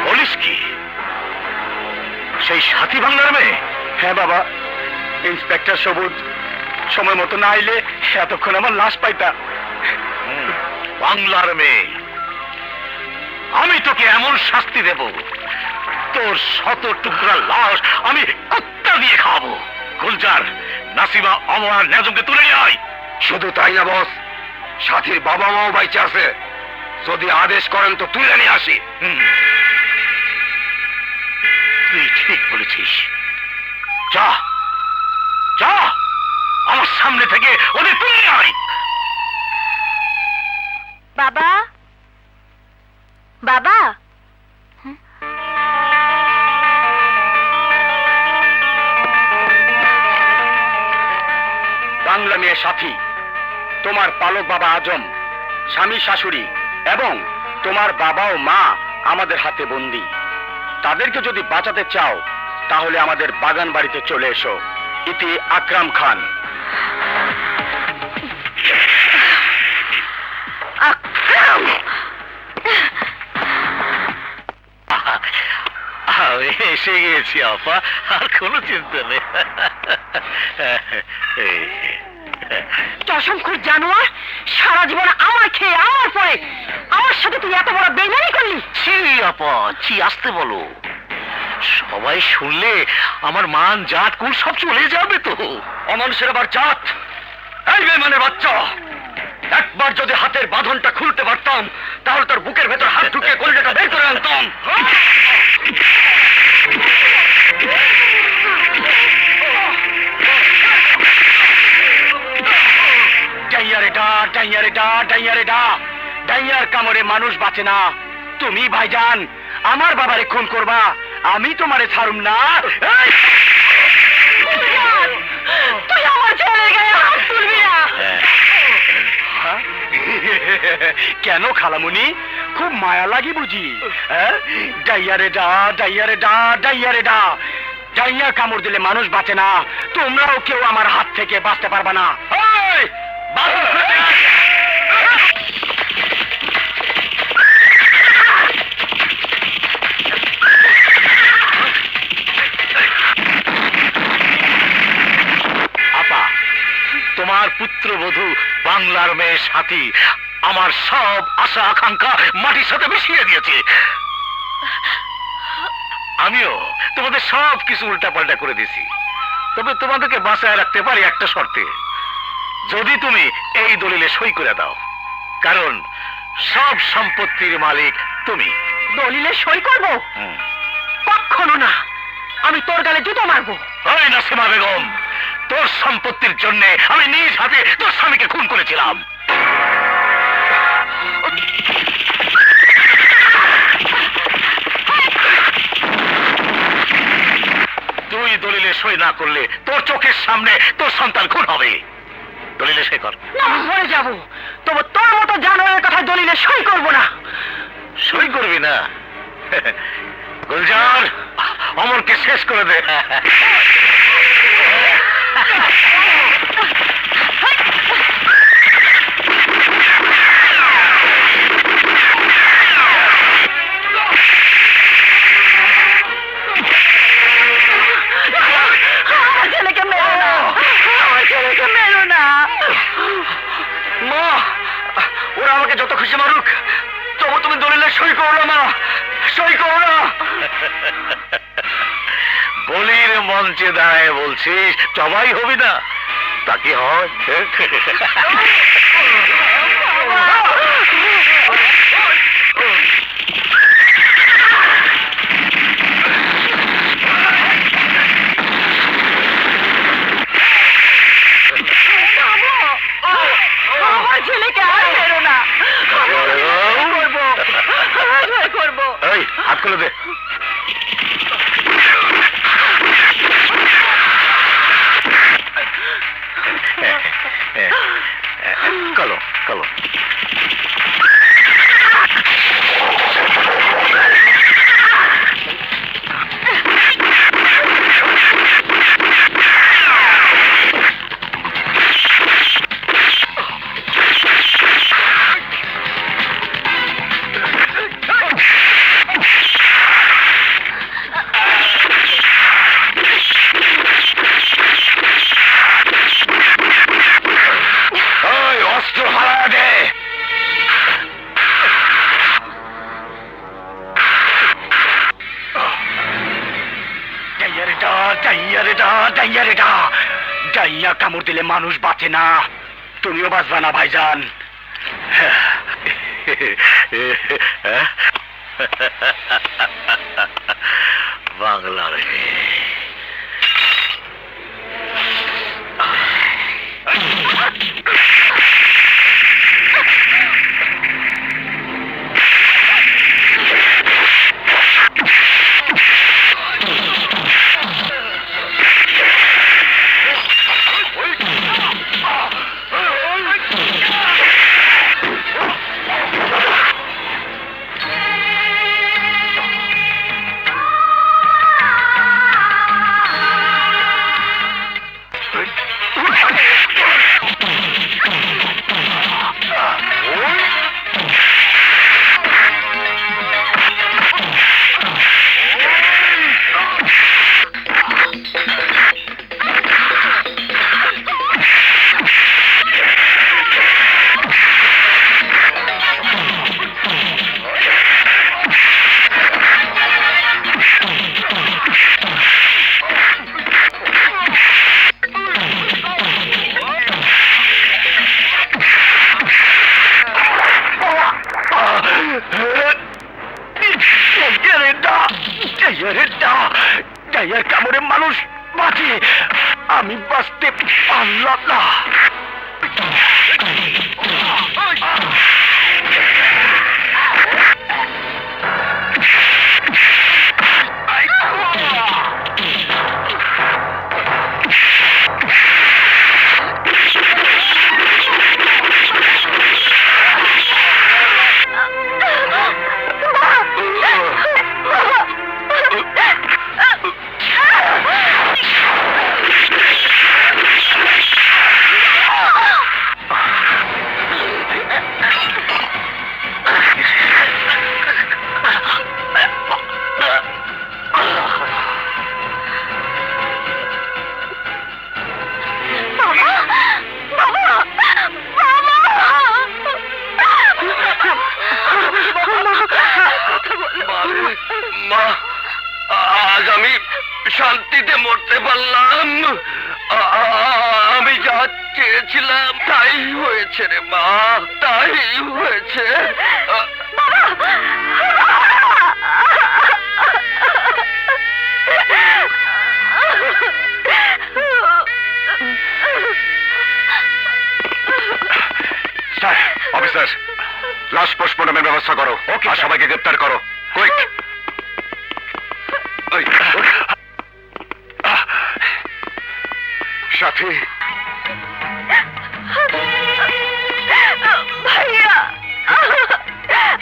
বলিস কি, সেই সাথী বাংলার মেয়ে? হ্যাঁ বাবা, ইন্সপেক্টর সবুজ সময় মতো না আইলে এতক্ষণ আমার লাশ পাইতা। বাংলার মেয়ে? আমি তোকে এমন শাস্তি দেব, তোর 100 টুকরা লাশ আমি কুত্তা দিয়ে খাওয়াবো। গুলজার, নাসিমা, অমর আর নেজমকে তুলে নিয়ে আয়। শুধু তাই না বস, সাথীর বাবা মাও বাইচে আছে, যদি আদেশ করেন তো তুলে নিয়ে আসি। তুই ঠিক বলেছিস, যা যা, আমার সামনে থেকে ওদের তুলে নিয়ে আয়। বাবা, বাবা। বাংলা মেয়ে সাথী, তোমার পালক বাবা আজম, স্বামী শাশুড়ি এবং তোমার বাবা ও মা আমাদের হাতে বন্দী। তাদেরকে যদি বাঁচাতে চাও তাহলে আমাদের বাগান বাড়িতে চলে এসো। ইতি আকরাম খান। আকরাম! এসে গেছি আপা, আর কোনো চিন্তা নেই। অসংখ্য জানোয়ার, সারা জীবন আমার খেয়ে আমার পরে ছি আপা, ছি, আসতে বলো। সবাই শুনলে আমার মান জাত কুল সব চলে যাবে তো। অমানুষের আবার জাত, এই বেঈমানের বাচ্চা, একবার যদি হাতের বাঁধনটা খুলতে পারতাম তাহলে তোর বুকের ভেতর হাত ঢুকে কলিজাটা বের করে আনতাম। ডাইয়ারে ডা, ডাইয়ারে ডা, ডাইয়ারে ডা। ডাইয়ার কামড়ে মানুষ বাঁচে না। তুমি ভাইজান আমার বাবারে খুন করবা, আমি তোমারে ছাড়ুম না। এই! তুই আমার ছেলের গায়ে হাত তুলবি না। হ্যাঁ? কেন খালামুনি, খুব মায়া লাগি বুঝি? হ্যাঁ? ডাইয়ারে ডা, ডাইয়ারে ডা, ডাইয়ারে ডা। ডাইয়া কামড় দিলে মানুষ বাঁচে না। তোমরাও কেউ আমার হাত থেকে বাঁচতে পারবা না। এই! বাঁধন খুলে দে। আপা, তোমার পুত্রবধূ বাংলার মেয়ে সাথী আমার সব আশা আকাঙ্ক্ষা মাটির সাথে মিশিয়ে দিয়েছে। আমিও তোমাদের সব কিছু উল্টাপাল্টা করে দিছি, তবে তোমাদেরকে বাঁচায় রাখতে পারি একটা শর্তে। যদি তুমি এই দলিলে সই করে দাও, কারণ সব সম্পত্তির মালিক তুমি। দলিলে সই করব? কখনো না, আমি তোর গালে জুতো মারবো। ওই নাসিমা বেগম, তোর সম্পত্তির জন্য আমি নিজ হাতে তোর স্বামীকে খুন করেছিলাম। তুই দলিলে সই না করলে তোর চোখের সামনে তোর সন্তান খুন হবে। দলিলে সই কর। আমি মরে যাব, তবে তোর মতো জানোয়ারের কথা দলিলে সই করব না। সই করবি না? গুলজার, অমরকে শেষ করে দে। আমার ছেলেকে মেরো না, আমার ছেলেকে মেরো না। মা, ওরা আমাকে যত খুশি মারুক, তবু তুমি দলিলে সই করো না। মা, সই করো না। বলির মঞ্চে দাঁড়ায় বলছিস সবাই হবি না? তা কি হয়? আমার ছেলেকে আর মেরো না, আমি করবো। এই, হাত খুলে দে। কলো কলো। অস্ত্র হারা দে। ডাইয়ারে ডা, ডাইয়ারে ডা, ডাইয়ারে ডা। ডাইয়া কামড় দিলে মানুষ বাঁচে না। তুমিও বাঁচবা না ভাইজান। বাংলার ডাইয়ার কামড়ে মানুষ বাঁচে, আমি বাঁচতে পারলাম না। মা, আজ আমি শান্তিতে মরতে পারলাম। আমি যা চেয়েছিলাম তাই হয়েছে রে মা, তাই হয়েছে। স্যার, অফিসার, লাশ পোস্টমর্টমের ব্যবস্থা করো, আর সবাইকে গ্রেপ্তার করো, কুইক। সাথী, ভাইয়া,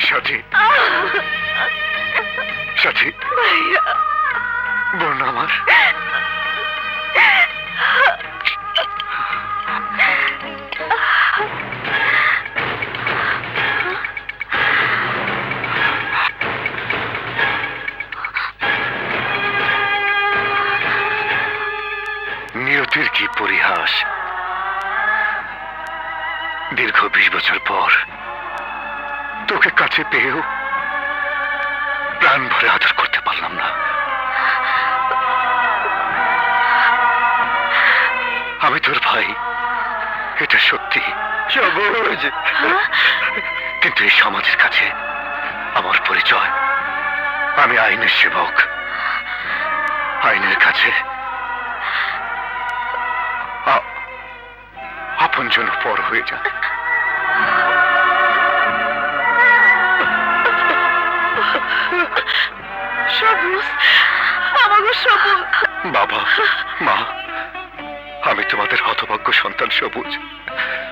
সাথী, সাথী, ভাইয়া, বোন আমার। নিয়তির কি পরিহাস! দীর্ঘ 20 বছর পর তোকে কাছে পেয়েও প্রাণ ভরে আদর করতে পারলাম না। আমি তোর ভাই, এটা সত্যি সবুজ, কিন্তু এই সমাজের কাছে আমার পরিচয়, আমি আইনের সেবক। আইনের কাছে আপন জন পর হয়ে যায়। সবুজ, আমাকে সবুজ। বাবা, মা, আমি তোমাদের হতভাগ্য সন্তান সবুজ।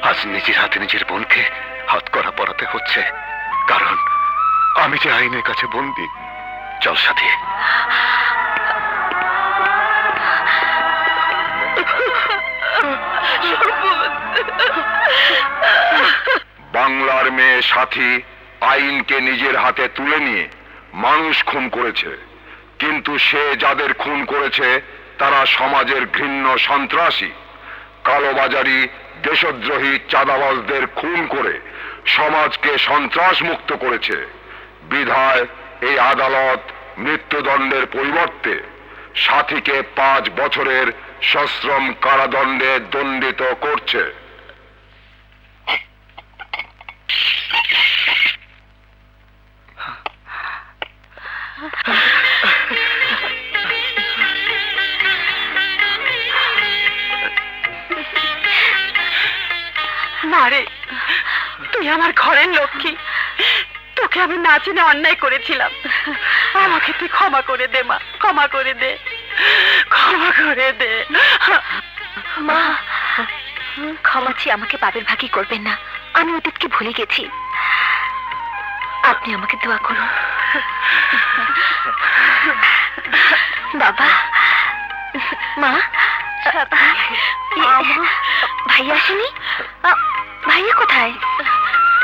আজ নিজের হাতে নিজের বোনকে হাত করা পড়াতে হচ্ছে, কারণ আমি যে আইনের কাছে বন্দী। চল সাথী। বাংলার মেয়ে সাথী আইনকে নিজের হাতে তুলে নিয়ে মানুষ খুন করেছে, কিন্তু সে যাদের খুন করেছে তারা সমাজের ঘৃণ্য সন্ত্রাসী, কালোবাজারি, দেশদ্রোহী, চাঁদাবাজদের খুন করে সমাজকে সন্ত্রাস মুক্ত করেছে। বিধায় এই আদালত মৃত্যুদণ্ডের পরিবর্তে সাথীকে 5 বছরের সশ্রম কারাদণ্ডে দণ্ডিত করছে। মারে, তুই আমার ঘরের লক্ষ্মী, তোকে আমি না চিনে অন্যায় করেছিলাম। আমাকে তুই ক্ষমা করে দে মা, ক্ষমা করে দে, ক্ষমা করে দে। মা, ক্ষমা চেয়ে আমাকে পাপের ভাগী করবেন না, আমি অতীতকে ভুলে গেছি। আপনি আমাকে দোয়া করুন। বাবা, মা, ভাইয়া আসেনি? ভাইয়া কোথায়?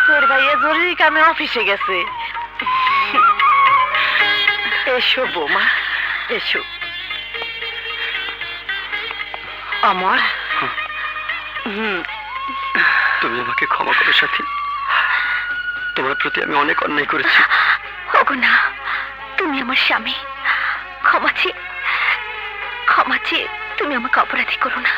তোর ভাইয়া জরুরি কামে অফিসে গেছে। এসো বৌমা, এসো। আমার তুমি আমাকে ক্ষমা করো সাথী, তোমার প্রতি আমি অনেক অন্যায় করেছি। ওগো না, তুমি আমার স্বামী, ক্ষমা চেয়ে তুমি আমাকে অপরাধী করো না।